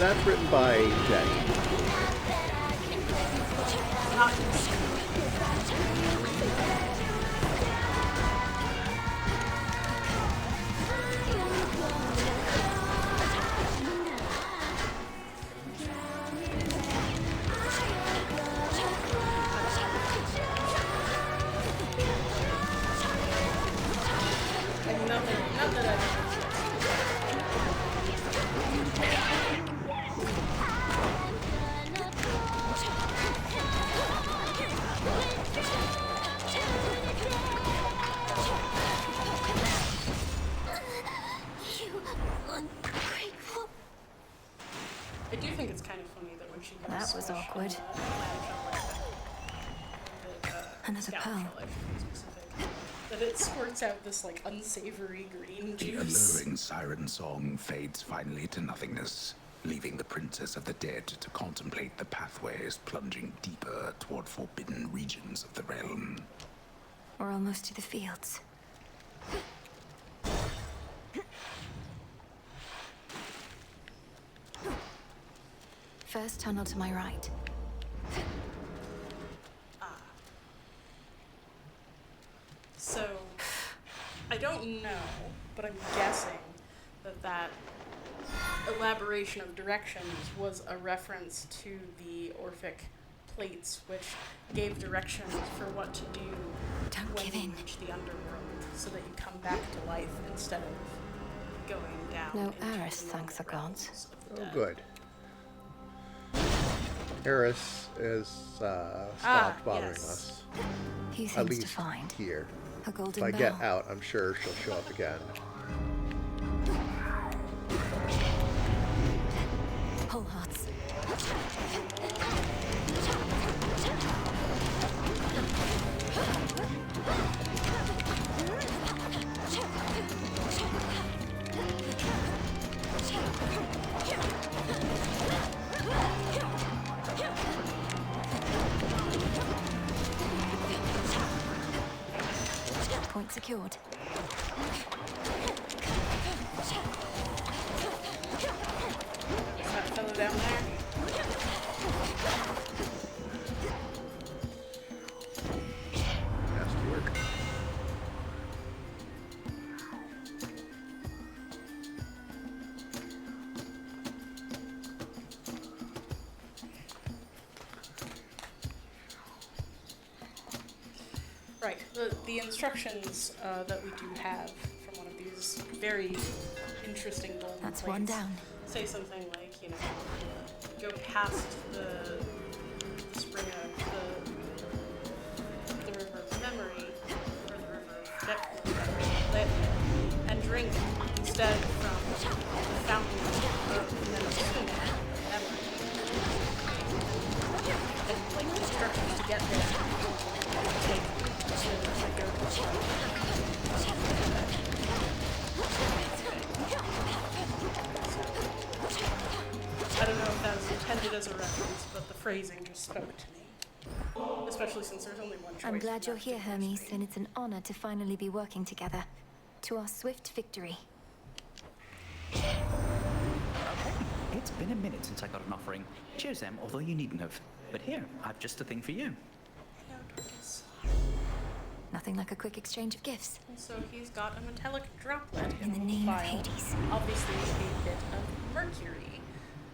That's written by Jenny. Not not that I I do think it's kind of funny that when she goes That was squish awkward. Another Scout pearl. shell, I should be specific, that it squirts out this like unsavory green The juice. alluring siren song fades finally to nothingness, leaving the princess of the dead to contemplate the pathways plunging deeper toward forbidden regions of the realm. We're almost to the fields. First tunnel to my right. So, I don't know, but I'm guessing that elaboration of directions was a reference to the Orphic plates, which gave directions for what to do when you reach the underworld, so that you come back to life instead of going down. No into Eris, the thanks the normal gods. realms of the Oh, dead. good. Eris is stopped bothering yes. us. He At seems least to find here. a golden If I bell. get out, I'm sure she'll show up again. Whole hearts. Point secured. That fellow down there. Nasty work. Right. The instructions that we do have from one of these very interesting golden That's plates one down. say something like, you know, go past the spring of the river of memory, or the river of and drink instead from the fountain of memory. And like the instructions to get there take I don't know if that was intended as a reference, but the phrasing just spoke to me. Especially since there's only one choice. I'm glad in you're that here, particular Hermes, screen. and it's an honor to finally be working together. To our swift victory. Okay, it's been a minute since I got an offering. Cheers, Em, although you needn't have. But here, I've just a thing for you. Hello, Tortoise. Nothing like a quick exchange of gifts. So he's got a metallic droplet In the name of Hades. Obviously a bit of Mercury,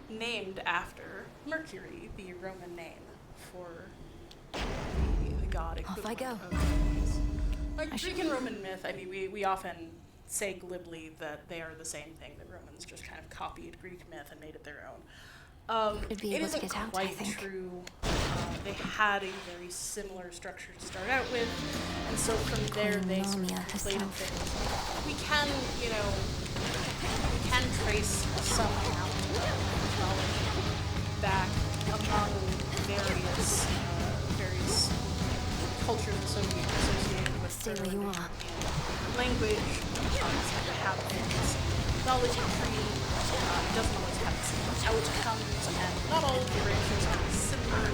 named after Mercury, the Roman name for the god Off I equivalent go. of Hermes. Like Greek and Roman myth, I mean, we often say glibly that they are the same thing. The Romans just kind of copied Greek myth and made it their own. Should be It able to isn't get out, I quite think. true. They had a very similar structure to start out with, and so from there they sort of Narnia conflated herself. things. We can, we can trace some amount of mythology back among various cultures associated with Stay where you are. language. Obviously, they have this mythology tree. It doesn't always have the same outcomes, and not all of the branches are similar.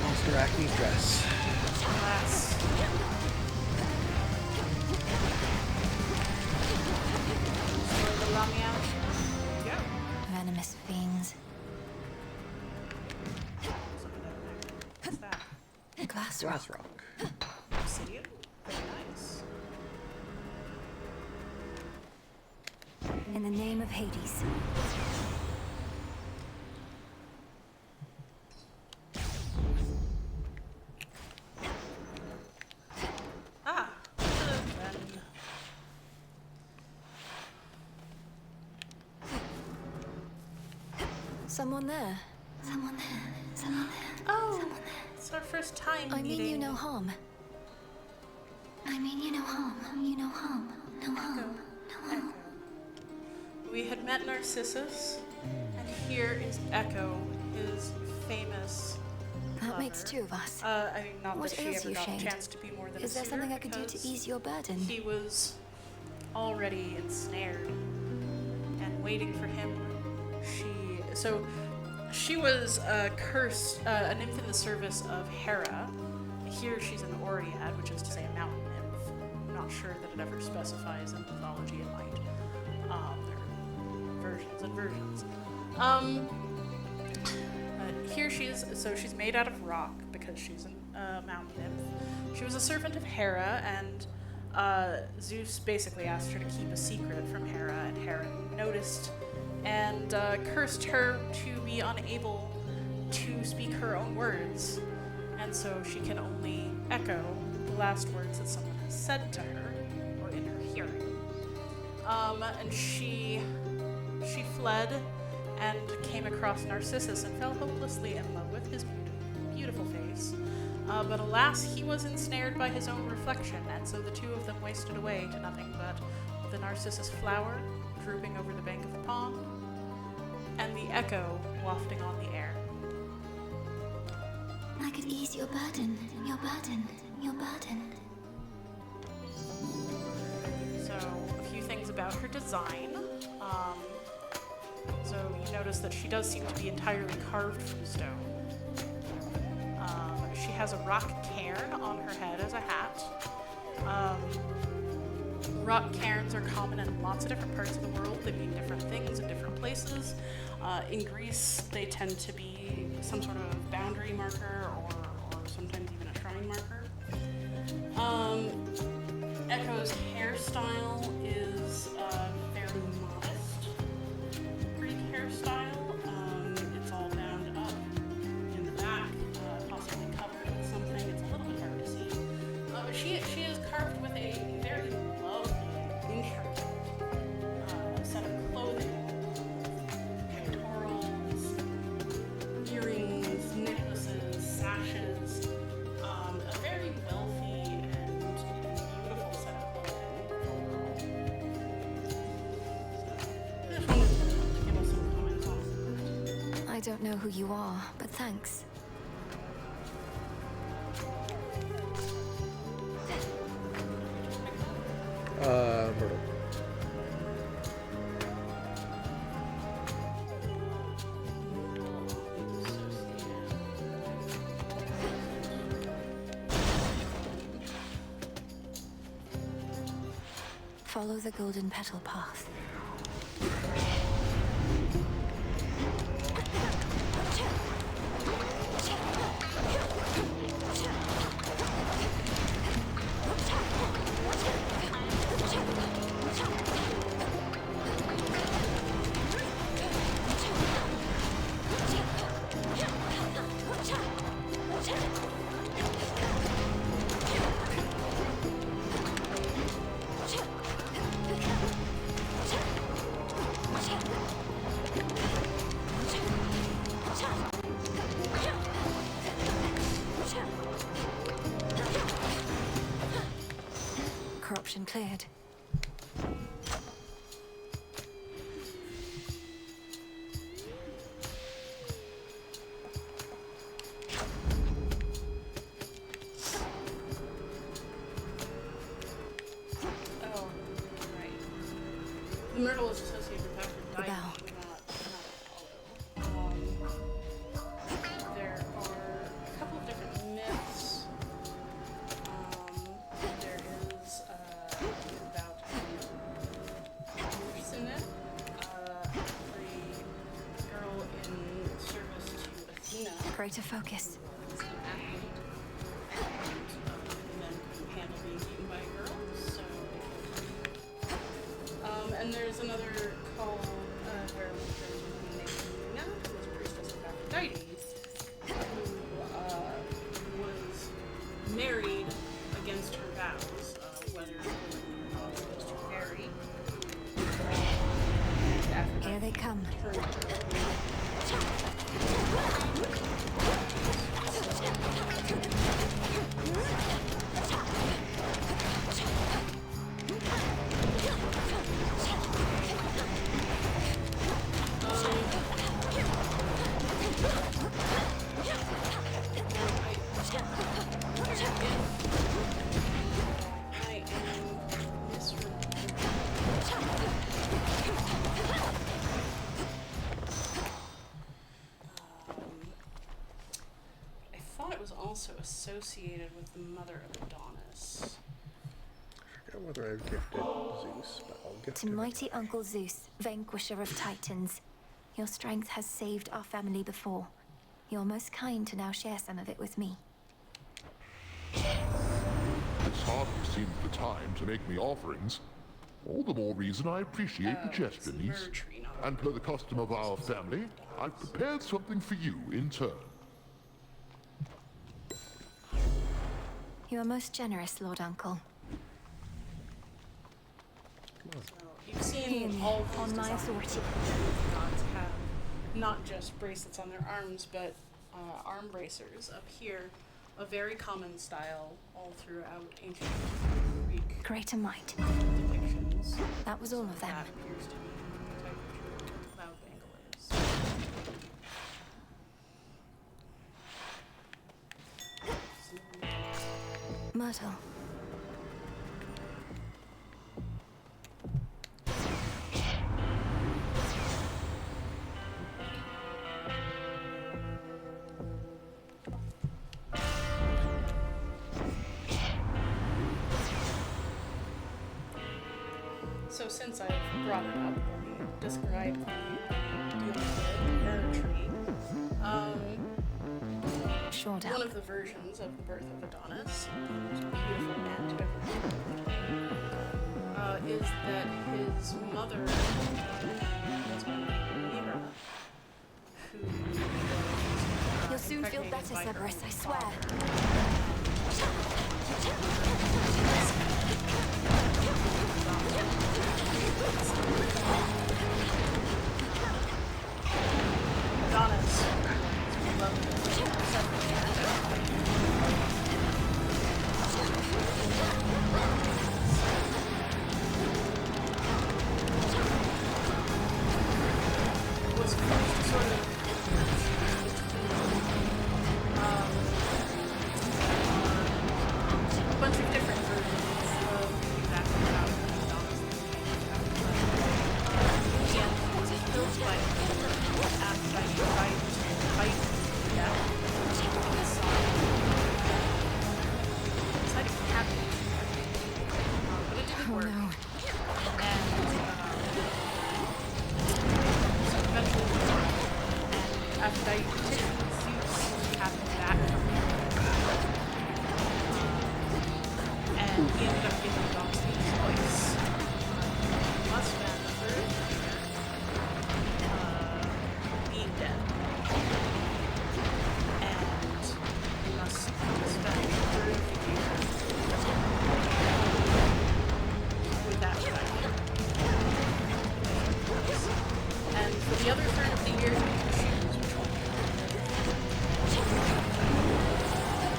Monster Acne's dress. Alas. Destroy the Lamia. There you go. nameless fiends. What's that? Glass Glass rock. rock. Obsidian? Very nice. In the name of Hades. Ah, then. Someone there. Someone there. Someone there. Oh, it's our first time I mean meeting. you no harm. I mean, you know harm. You know harm. No harm. No harm. We had met Narcissus, and here is Echo, his famous. That lover. makes two of us. I mean, not What that she ails ever you, got Shade? a chance to be more than Is a there suitor something I could do to because ease your burden? He was already ensnared and waiting for him. She was cursed, a nymph in the service of Hera. Here she's an Oread, which is to say a mountain nymph. I'm not sure that it ever specifies in mythology. It might. There are versions and versions. Here she is. So she's made out of rock because she's a mountain nymph. She was a servant of Hera, and Zeus basically asked her to keep a secret from Hera, and Hera noticed and cursed her to be unable to speak her own words. And so she can only echo the last words that someone has said to her, or in her hearing. And she fled and came across Narcissus and fell hopelessly in love with his beautiful face. But alas, he was ensnared by his own reflection, and so the two of them wasted away to nothing but the Narcissus flower drooping over the bank of the pond, and the echo wafting on the air. I could ease your burden. Your burden. Your burden. So, a few things about her design. So you notice that she does seem to be entirely carved from stone. She has a rock cairn on her head as a hat. Rock cairns are common in lots of different parts of the world. They mean different things in different places. In Greece, they tend to be some sort of boundary marker or sometimes even a shrine marker. Echo's hairstyle is fairly modest Greek hairstyle. It's all bound up in the back, possibly covered with something. It's a little bit hard to see. But she is carved with a very lovely, intricate set of clothing, pectorals, earrings, necklaces, sashes, a very wealthy and beautiful set of clothing overall. I just wanted to give us some comments on I don't know who you are, but thanks. Myrtle. Follow the golden petal path. Corruption cleared. Oh, right. The myrtle is associated with Dr. Diamond, not Apollo. There are a couple of different myths. There is about Nurse myth. Greater focus. Handle being eaten by a girl, so. And there's another called where Nina, who was priestess of Aphrodite, who was married against her vows, whether was to marry. Here they come. Also associated with the mother of Adonis. I forget whether I've gifted Zeus, but I'll gift To him mighty anyway. Uncle Zeus, vanquisher of Titans, your strength has saved our family before. You're most kind to now share some of it with me. This hardly seems the time to make me offerings. All the more reason I appreciate the gesture, niece. And per the custom of our family, I've prepared something for you in turn. You are most generous, Lord Uncle. You've seen all these on my authority. Gods have not just bracelets on their arms, but arm bracers up here, a very common style all throughout ancient Greek Greater might. depictions. That was all of them. That appears to be the type of jewelry the cloud bangle is. Myrtle. So since I've brought it up, let me describe the myrrh tree. One of the versions of the birth of Adonis, the most beautiful man to ever be, is that his mother was Mira, who You'll soon feel better, Cerberus, I swear. Adonis was first sort of a bunch of different versions of exactly how Adonis and he was killed by Aphrodite by death of his son. Decided to happen, but it didn't work. No. And so eventually, and Aphrodite petitioned Zeus to have him back from him. And he ended up giving Adonis the choice. He must spend the third year being dead. And he must spend the third year with Aphrodite. And for the other third of the year, you can choose which one.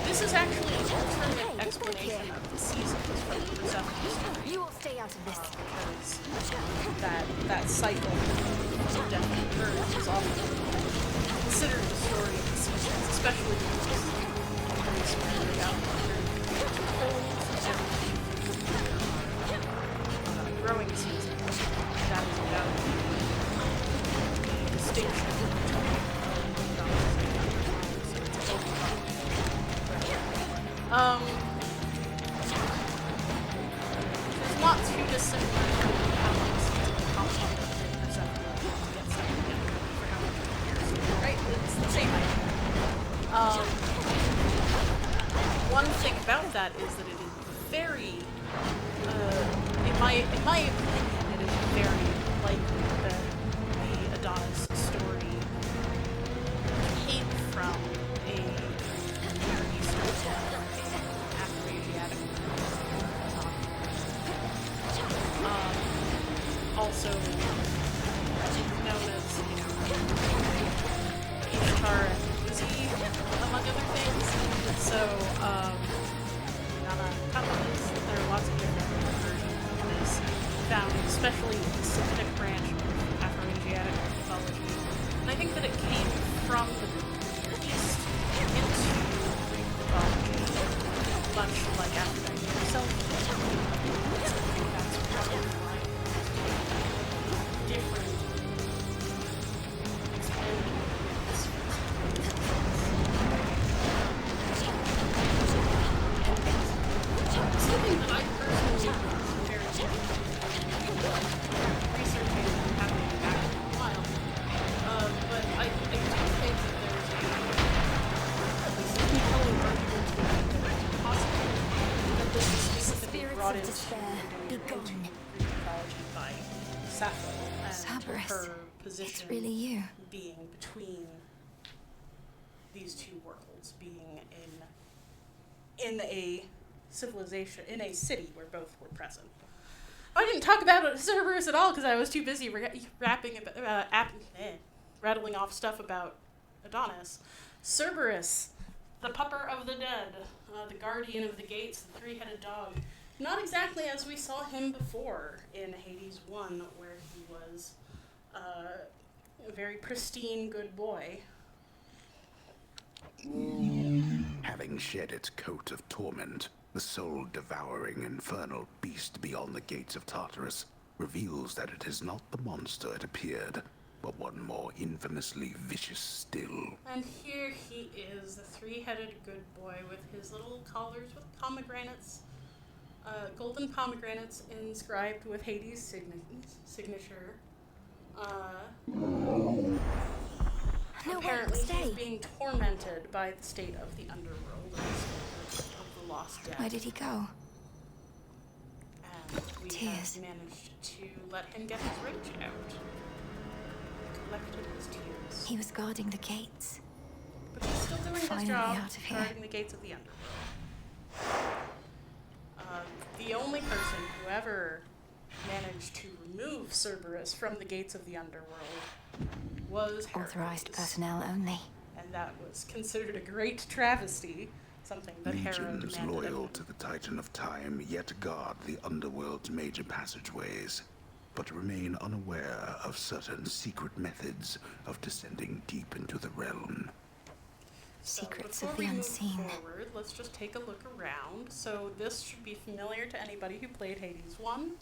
This is actually an alternate explanation of the seasons from the Persephone story. You will stay out of this. Because that cycle of death and birth is often considered the story of the seasons, especially because very spread out growing season. That is about the distinction between it's not too dissimilar from how long seasons compound Persephone to get stuff together for how many years. Right? It's the same idea. one thing about that is that it is very, in my opinion, it is very likely that the Adonis story came from a Near Eastern, Afro-Asiatic also known as Ishtar and Uzi, among other things. So, Nana Kapalis, there are lots of different versions of this found, especially in the Semitic branch of Afro-Asiatic mythology. And I think that it came from the Near East into Greek mythology, much like Aphrodite herself. So I think that's probably why different something that I personally am very researching and happening back in a while. But I do think that there's at least a compelling argument to be made that it's possible that this is specifically brought into Greek mythology by Sappho and her position really you. being between these two worlds, being in a civilization, in a city where both were present. I didn't talk about Cerberus at all because I was too busy rattling off stuff about Adonis. Cerberus, the pupper of the dead, the guardian of the gates, the three-headed dog. Not exactly as we saw him before in Hades 1, where he was a very pristine good boy. Having shed its coat of torment, the soul-devouring infernal beast beyond the gates of Tartarus reveals that it is not the monster it appeared, but one more infamously vicious still. And here he is, the three-headed good boy with his little collars with pomegranates, golden pomegranates inscribed with Hades' signature. Apparently he's being tormented by the state of the underworld, of the lost dead. Where did he go? And we have managed to let him get his rage out. Collected his tears. He was guarding the gates. But he's still doing his job, guarding the gates of the underworld. The only person who ever managed to remove Cerberus from the gates of the underworld was Hercules. Authorized personnel only. And that was considered a great travesty, something that Hera Legions demanded loyal to the Titan of Time yet guard the underworld's major passageways, but remain unaware of certain secret methods of descending deep into the realm. Secrets of the unseen. Forward, let's just take a look around. So this should be familiar to anybody who played Hades 1.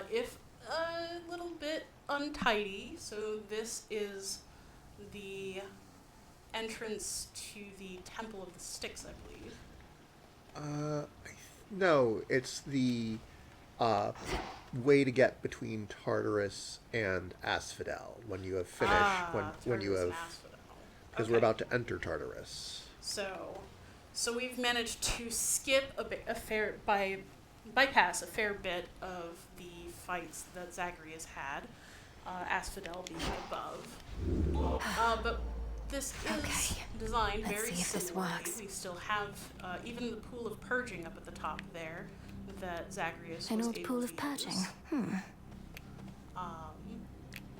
If a little bit untidy, so this is the entrance to the Temple of the Styx, I believe. No, it's the way to get between Tartarus and Asphodel when you have finished, when you have, because we're about to enter Tartarus. So we've managed to skip bypass a fair bit of the fights that Zagreus had, Asphodel being above. But this is designed very similarly. We still have even the pool of purging up at the top there that Zagreus was able to use. An old pool of purging.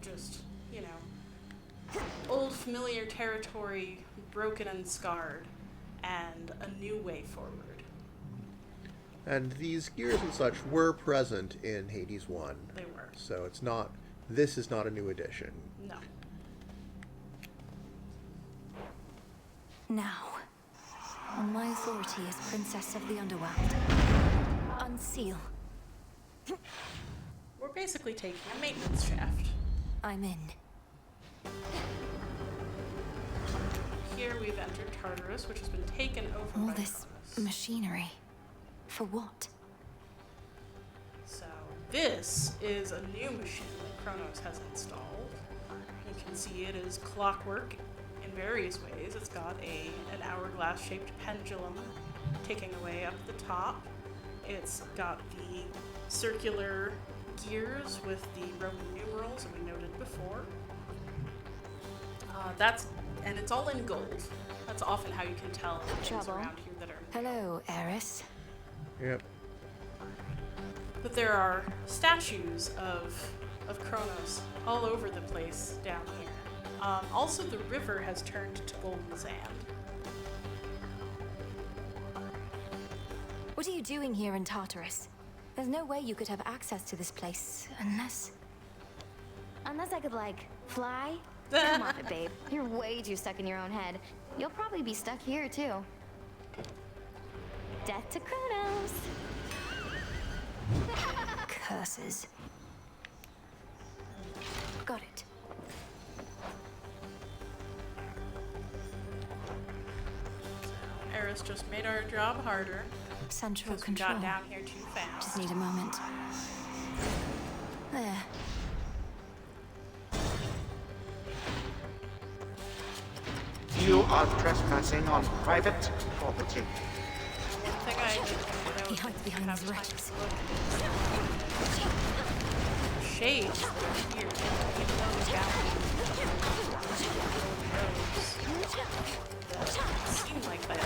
Just, old familiar territory, broken and scarred, and a new way forward. And these gears and such were present in Hades 1. They were. So it's not, this is not a new addition. No. Now, on my authority as Princess of the Underworld, unseal. We're basically taking a maintenance shaft. I'm in. Here we've entered Tartarus, which has been taken over All by this Chronos. machinery. For what? So this is a new machine that Chronos has installed. You can see it is clockwork in various ways. It's got an hourglass-shaped pendulum ticking away up the top. It's got the circular gears with the Roman numerals that we noted before. And it's all in gold. That's often how you can tell things Trouble. around here that are. Hello, heiress. Yep. But there are statues of Chronos all over the place down here. Also, the river has turned to golden sand. What are you doing here in Tartarus? There's no way you could have access to this place unless... Unless I could, like, fly? Come off it, babe. You're way too stuck in your own head. You'll probably be stuck here, too. Death to Chronos! Curses. Got it. Eris just made our job harder. Central because we control. got down here too fast. Just need a moment. There. You are trespassing on private property. One thing I did know He hides behind his wrecks. Shades that are here, even though the boundaries seem like that.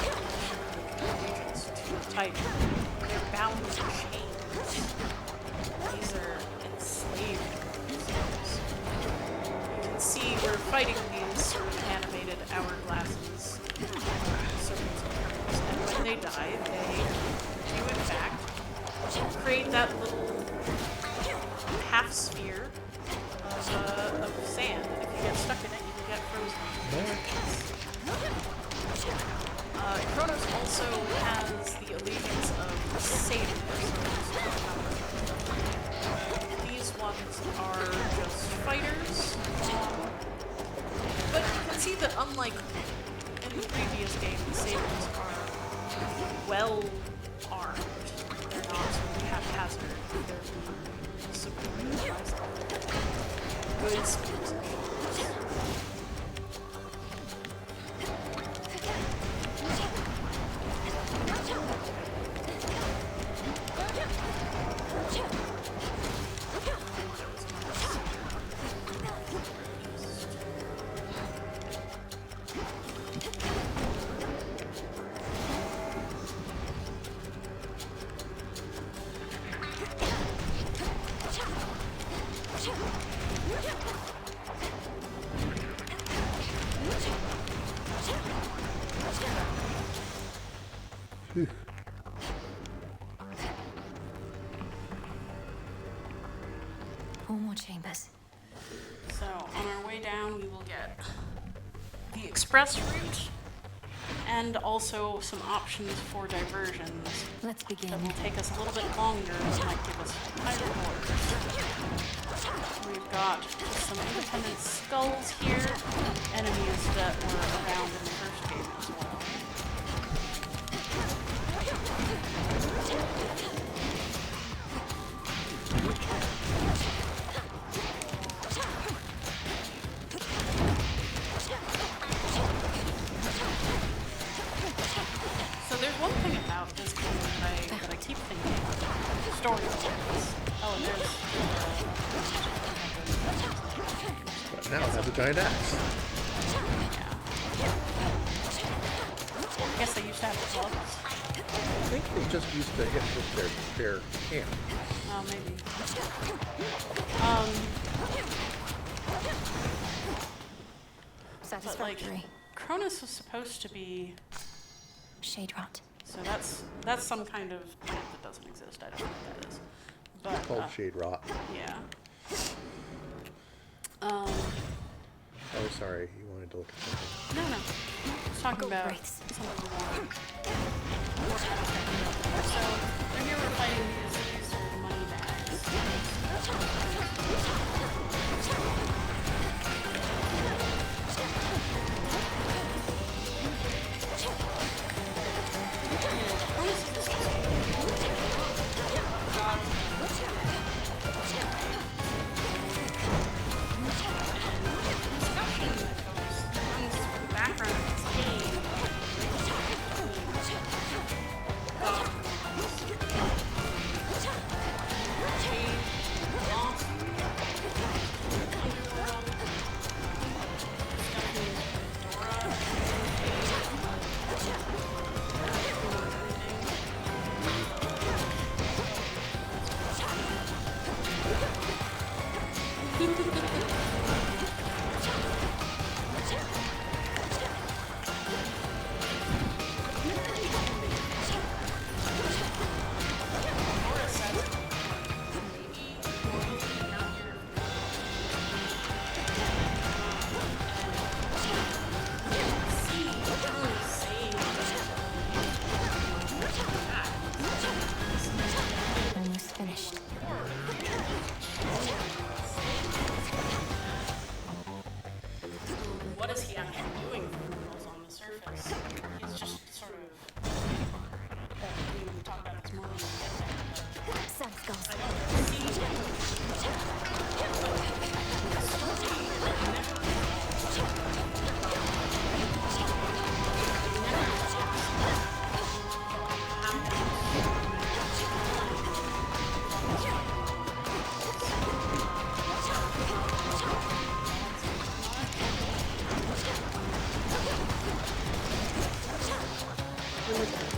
It's too tight. They're bound with chains. These are enslaved creatures. You can see we're fighting these sort of animated hourglasses, serpents and hermits, and when they die, they do in fact create that little half sphere of sand, and if you get stuck in it, you can get frozen. Chronos also has the allegiance of satyrs. These ones are just fighters, but you can see that unlike in the previous game, the satyrs are well armed. They're not haphazard. They're supported by some good spears and shields. Four more chambers. So, on our way down, we will get the express route and also some options for diversions. Let's begin. That will take us a little bit longer and might give us higher rewards. We've got some independent skulls here, enemies that were around in the first game as well. So there's one thing about this game that I keep thinking story-wise. Oh, and there's... But now it has a giant axe. Yeah. I guess they used to have gloves. I think they just used to hit with their hand. Oh, maybe. But like, Satisfactory. Chronos was supposed to be... Shade rot. So that's some kind of plant that doesn't exist. I don't know what that is. But, It's called shade rot. Yeah. Oh, sorry. You wanted to look at something. No. I was talking about wraiths. something more. So, we're here we're fighting these sort of money bags. Almost finished. What is he actually doing for girls on the surface? He's just sort of. We talked about this more when we get there. Sun skulls. I don't see.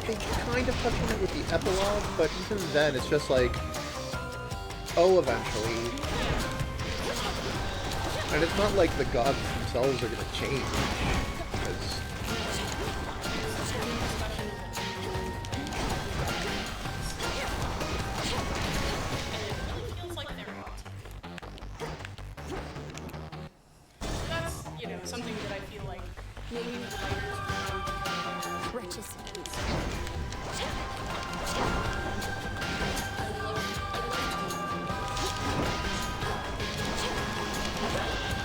They kind of touch on it with the epilogue, but even then, it's just like, oh, eventually. And it's not like the gods themselves are going to change. Because That's, something that I feel like maybe the writers Riches.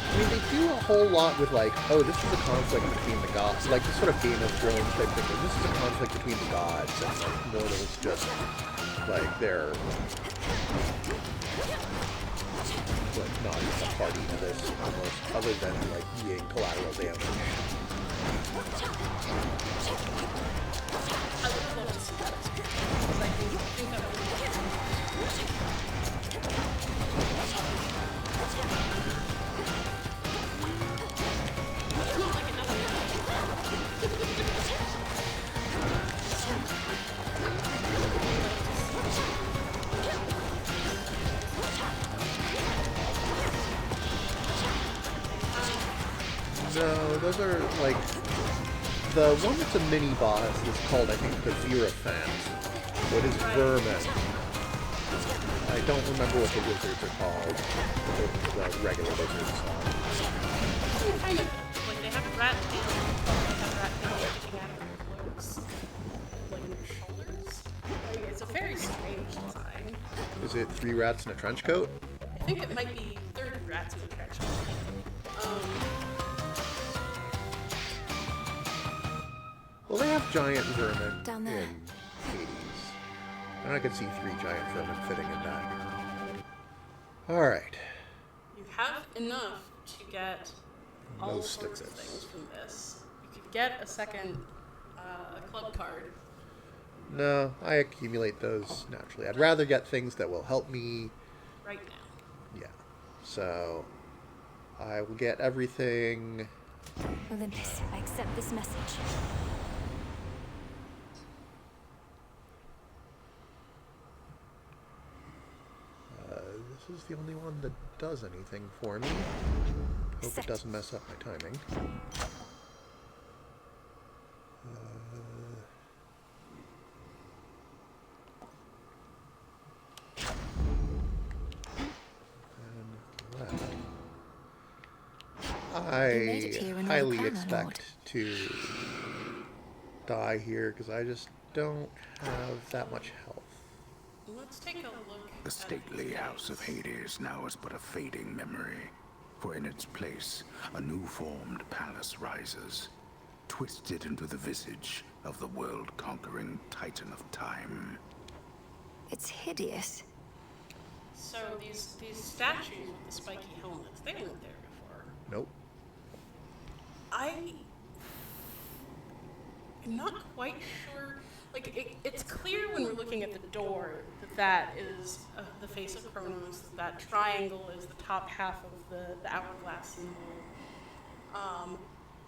I mean, they do a whole lot with like, oh, this is a conflict between the gods, like this sort of Game of Thrones type thing. This is a conflict between the gods, and like mortals just like they're like not a party to this almost, other than like being collateral damage. No, those are like the one that's a mini boss is called, I think, the Xerophant. What is vermin? I don't remember what the wizards are called. The regular wizards. kind of like they have rat tails, they have rat tails sticking out of their cloaks, like in their shoulders. Like, it's a very strange design. Is it 3 rats in a trench coat? I think it might be 30 rats in a trench coat. Well, they have giant vermin Down there. in Hades. And I could see 3 giant vermin fitting in that. Alright. You have enough to get all No sorts of stickers. things from this. You could get a second club card. No, I accumulate those naturally. I'd rather get things that will help me. Right now. Yeah. So, I will get everything. Olympus, I accept this message. This is the only one that does anything for me. Hope it doesn't mess up my timing. I highly expect to die here because I just don't have that much health. Let's take a look. The stately house of Hades now is but a fading memory, for in its place a new-formed palace rises, twisted into the visage of the world-conquering Titan of Time. It's hideous. So these statues with the spiky helmets, they weren't there before. Nope. I'm not quite sure. Like, it's clear when we're looking at the door that that is the face of Chronos, that triangle is the top half of the hourglass symbol.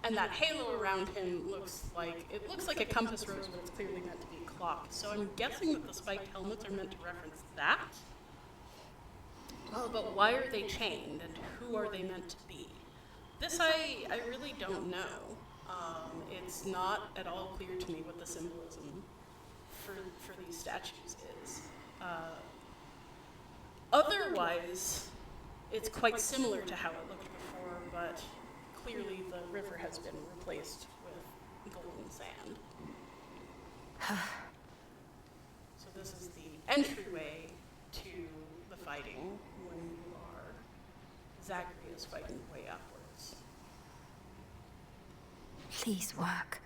And that halo around him looks like a compass rose, but it's clearly meant to be a clock. So I'm guessing that the spiked helmets are meant to reference that. but why are they chained, and who are they meant to be? This I really don't know. It's not at all clear to me what the symbolism for these statues is. Otherwise, it's quite similar to how it looked before, but clearly the river has been replaced with golden sand. So this is the entryway to the fighting when you are Zacharias fighting way upwards. Please work.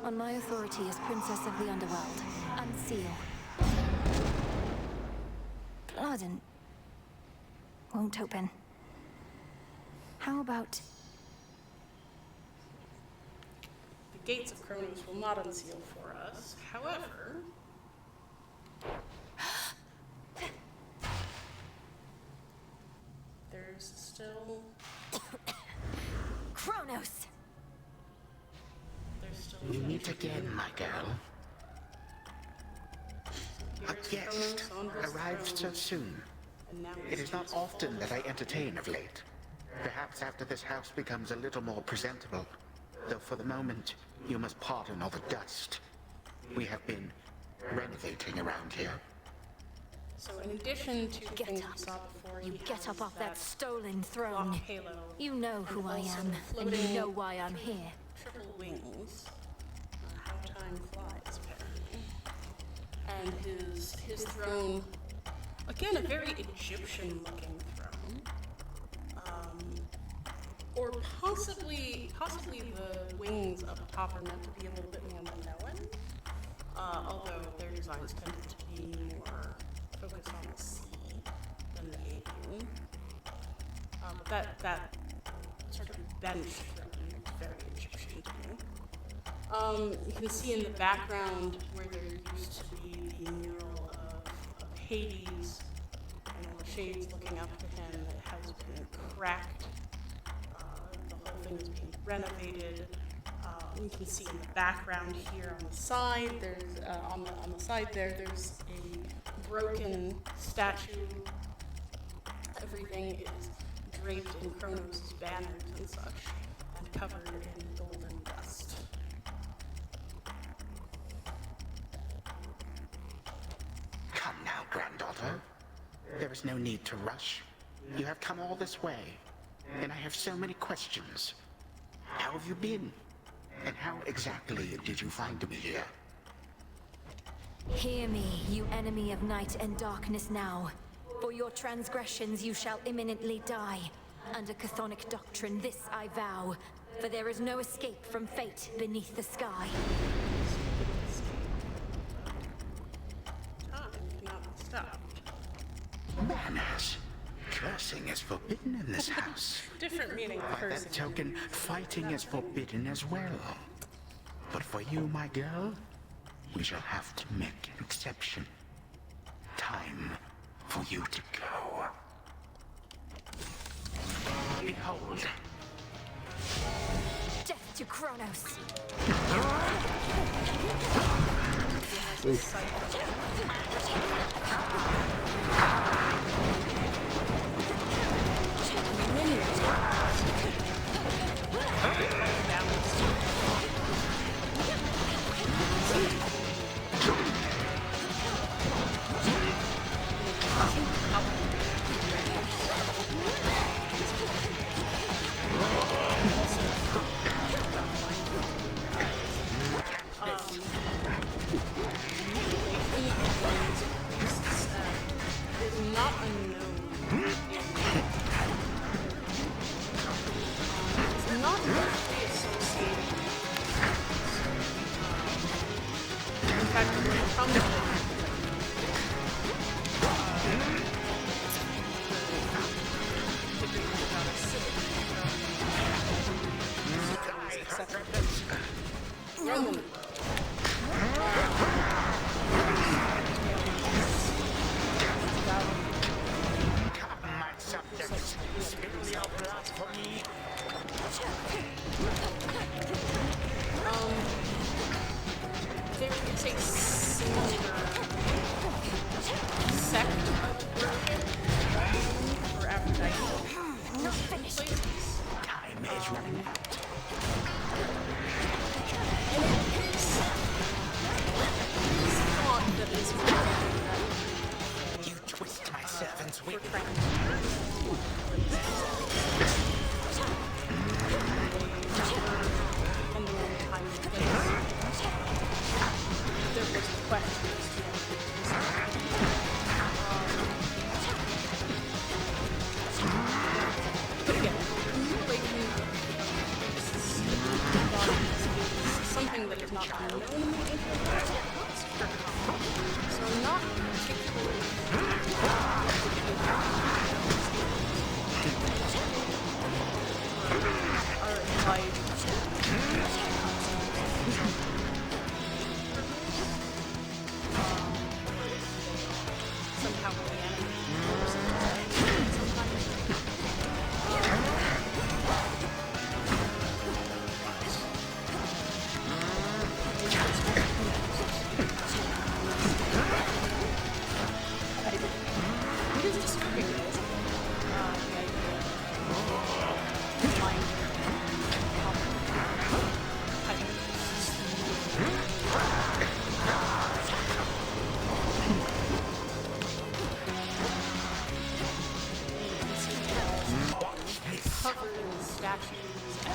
On my authority as Princess of the Underworld, unseal. Pardon. Won't open. How about... The gates of Chronos will not unseal for us. However... there's still... Chronos! There's still... You meet again, my girl. A guest arrived so soon. It is not often that I entertain of late. Perhaps after this house becomes a little more presentable. Though for the moment, you must pardon all the dust. We have been renovating around here. So in addition to the things we saw before, You he get has up off that stolen block throne. halo, You know who I also am, and you floating know why I'm here. triple wings. How time flies, apparently. And his throne, again, a very Egyptian-looking throne. Or possibly the wings up top are meant to be a little bit more Minoan. Although their designs tended to be more focused on the sea than the avian. But that sort of bench throne is very Egyptian to me. You can see in the background where there used to be the mural of Hades and all the shades looking up to him. It has been cracked. The whole thing is being renovated. You can see in the background here on the side, there's on the side there's a broken statue. Everything is draped in Chronos' banners and such, and covered in golden dust. Come now, granddaughter. There is no need to rush. You have come all this way, and I have so many questions. How have you been? And how exactly did you find me here? Hear me, you enemy of night and darkness now. For your transgressions you shall imminently die. Under chthonic doctrine this I vow, for there is no escape from fate beneath the sky. Time cannot be stopped. Manners. Cursing is forbidden in this house. Different meaning of By cursing. that token, fighting is forbidden as well. But for you, my girl, we shall have to make an exception. Time for you to go. Behold. Death to Chronos! servants we're waiting. trying depending on the time and place. There was a question as to but again, manipulation is something that is not known in the ancient world. So not particularly are implied somehow covered in statues and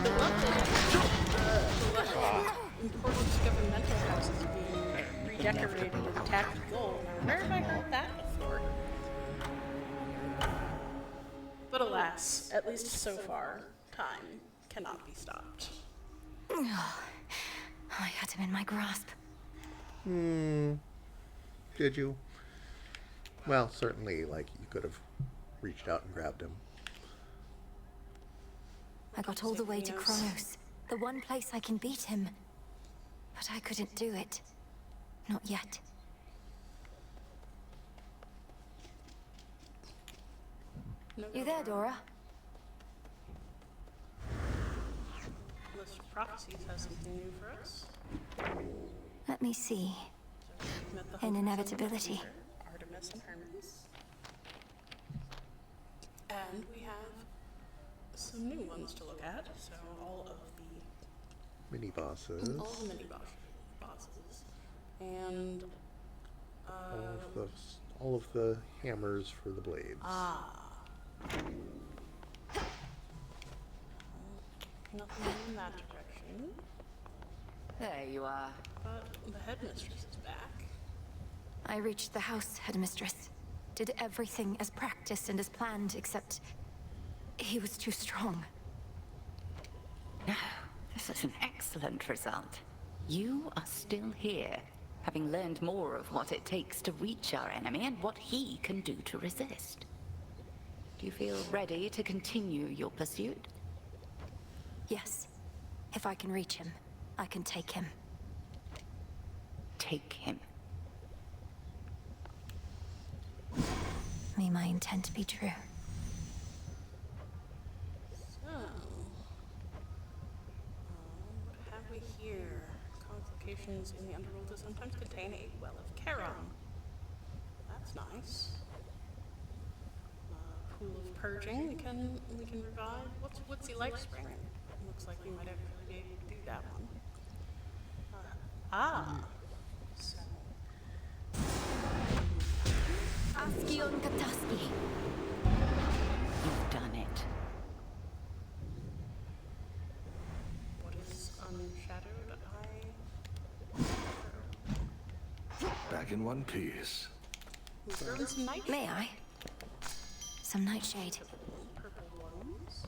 the love important governmental houses being redecorated with tacked gold. Where have I heard that before? But alas, at least so far, time cannot be stopped. I had him in my grasp. Did you? Well, certainly, like, you could have reached out and grabbed him. I got all the way to Chronos, the one place I can beat him. But I couldn't do it. Not yet. You there, Dora? List of Prophecies has something new for us. Let me see. An inevitability. Artemis and Hermes. And we have some new ones to look at. So all of the Mini bosses. all the mini bosses. And All of the hammers for the blades. Nothing in that direction. There you are. But the headmistress is back. I reached the house, headmistress. Did everything as practiced and as planned, except he was too strong. No, this is an excellent result. You are still here, having learned more of what it takes to reach our enemy and what he can do to resist. Do you feel ready to continue your pursuit? Yes. If I can reach him, I can take him. Take him. May my intent be true. So, what have we here? Locations in the underworld that sometimes contain a well of Charon. That's nice. Pool of purging. We can revive. What's the life spring? Looks like we might actually be able to do that one. So. Askion Kataski. You've done it. What is unshadowed? Back in one piece. We've thrown some nightshade. May I? Some nightshade. Purple ones.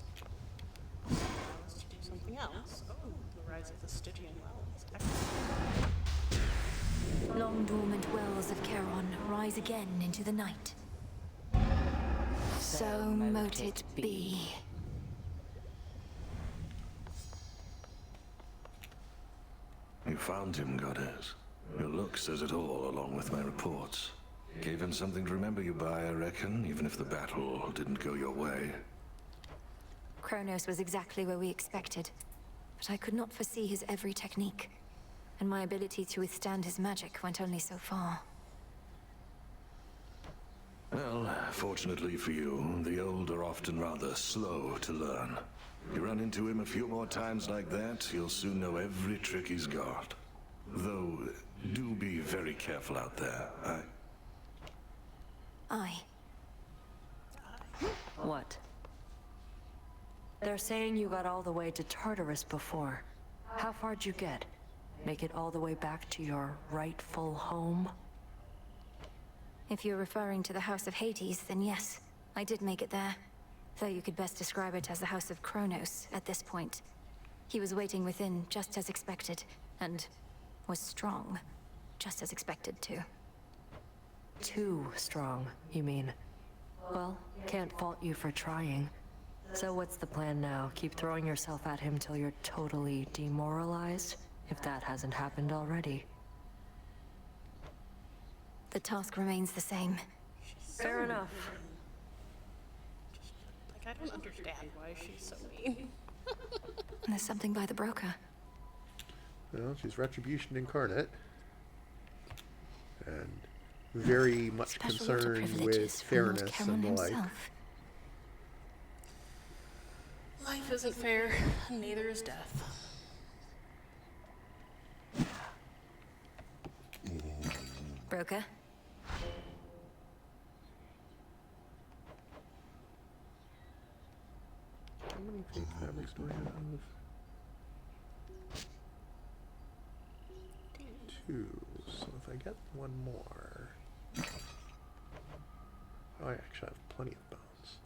Allows to do something else. Oh, the rise of the Stygian wells. Excellent. Long dormant wells of Charon rise again into the night. So mote it be. You found him, goddess. Your look says it all, along with my reports. Gave him something to remember you by, I reckon, even if the battle didn't go your way. Chronos was exactly where we expected, but I could not foresee his every technique, and my ability to withstand his magic went only so far. Well, fortunately for you, the old are often rather slow to learn. You run into him a few more times like that, you'll soon know every trick he's got. Though, do be very careful out there. What? They're saying you got all the way to Tartarus before. How far'd you get? Make it all the way back to your rightful home? If you're referring to the House of Hades, then yes, I did make it there. Though you could best describe it as the House of Chronos at this point. He was waiting within, just as expected, and was strong, just as expected too. Too strong, you mean? Well, can't fault you for trying. So what's the plan now? Keep throwing yourself at him till you're totally demoralized? If that hasn't happened already. The task remains the same. Fair enough. Like, I don't understand why she's so mean. There's something by the broker. Well, she's Retribution incarnate. And very much concerned with fairness and the like. Life isn't fair, and neither is death. Broker? How many fake fabrics do I have? 2. So if I get one more... Oh, I actually have plenty of bones.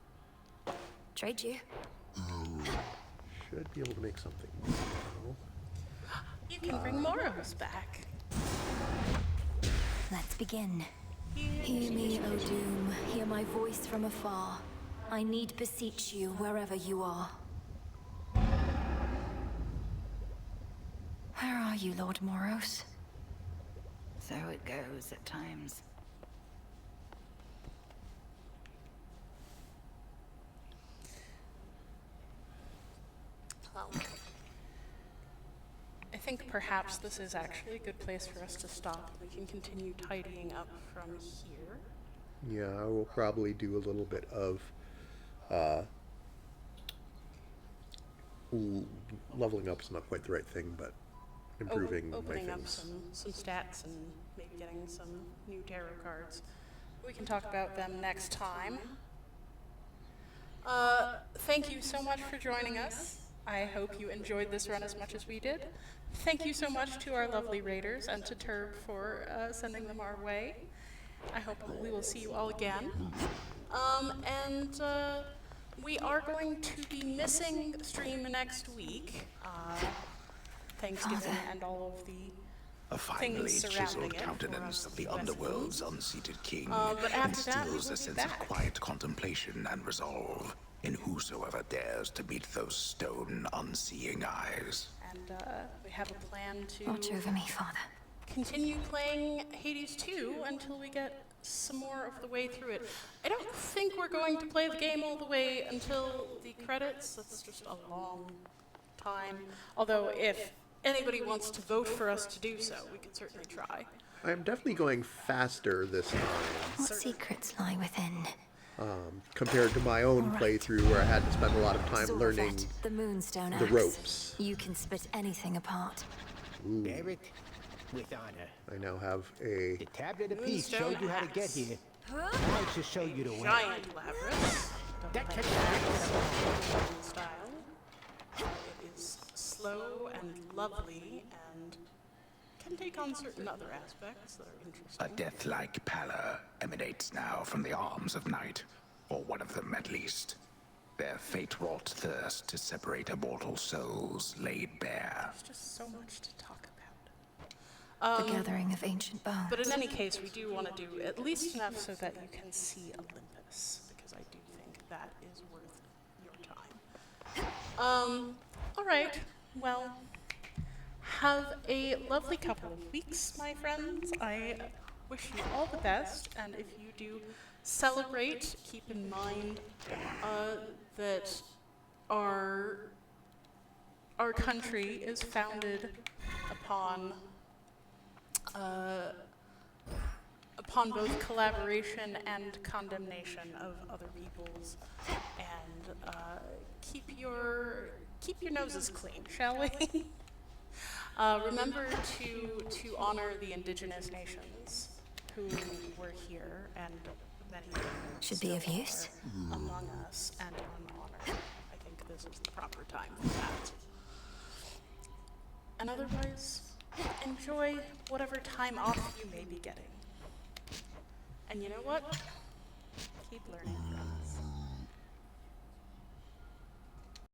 Trade you. Should be able to make something. You can bring Moros back. Let's begin. Hear me, O Doom. Hear my voice from afar. I need beseech you wherever you are. Where are you, Lord Moros? So it goes at times. Well, I think perhaps this is actually a good place for us to stop. We can continue tidying up from here. Yeah, I will probably do a little bit of leveling up's not quite the right thing, but improving opening my up things. some stats and maybe getting some new tarot cards. We can talk about them next time. Thank you so much for joining us. I hope you enjoyed this run as much as we did. Thank you so much to our lovely raiders and to Turb for sending them our way. I hope we will see you all again. We are going to be missing the stream next week. Thanksgiving and all of the A finely things surrounding chiseled it countenance of the for us underworld's unseated king but after that, we instills will a be sense back. of quiet contemplation and resolve in whosoever dares to meet those stone unseeing eyes. And we have a plan to Watch over me, Father. continue playing Hades 2 until we get some more of the way through it. I don't think we're going to play the game all the way until the credits. That's just a long time. Although if anybody wants to vote for us to do so, we could certainly try. I'm definitely going faster this time. What secrets lie within? Compared to my own playthrough where I had to spend a lot of time learning Zorvet, the Moonstone the Axe. ropes. You can split anything apart. Ooh. Barrett, with honor. I now have a... The tablet of peace showed you how to get here. Now I should show you the way. Giant labyrinth. Style. It is slow and lovely and can take on certain other aspects that are interesting. A death-like pallor emanates now from the arms of night, or one of them at least. Their fate-wrought thirst to separate immortal souls laid bare. There's just so much to talk about. The gathering of ancient bones. But in any case, we do want to do at least enough so that you can see Olympus, because I do think that is worth your time. All right. Well, have a lovely couple of weeks, my friends. I wish you all the best, and if you do celebrate, keep in mind that our country is founded upon both collaboration and condemnation of other peoples, and keep your noses clean, shall we? Remember to honor the indigenous nations who were here and many Should be of still use. are among us and unhonored. I think this is the proper time for that. And otherwise, enjoy whatever time off you may be getting. And you know what? Keep learning, friends.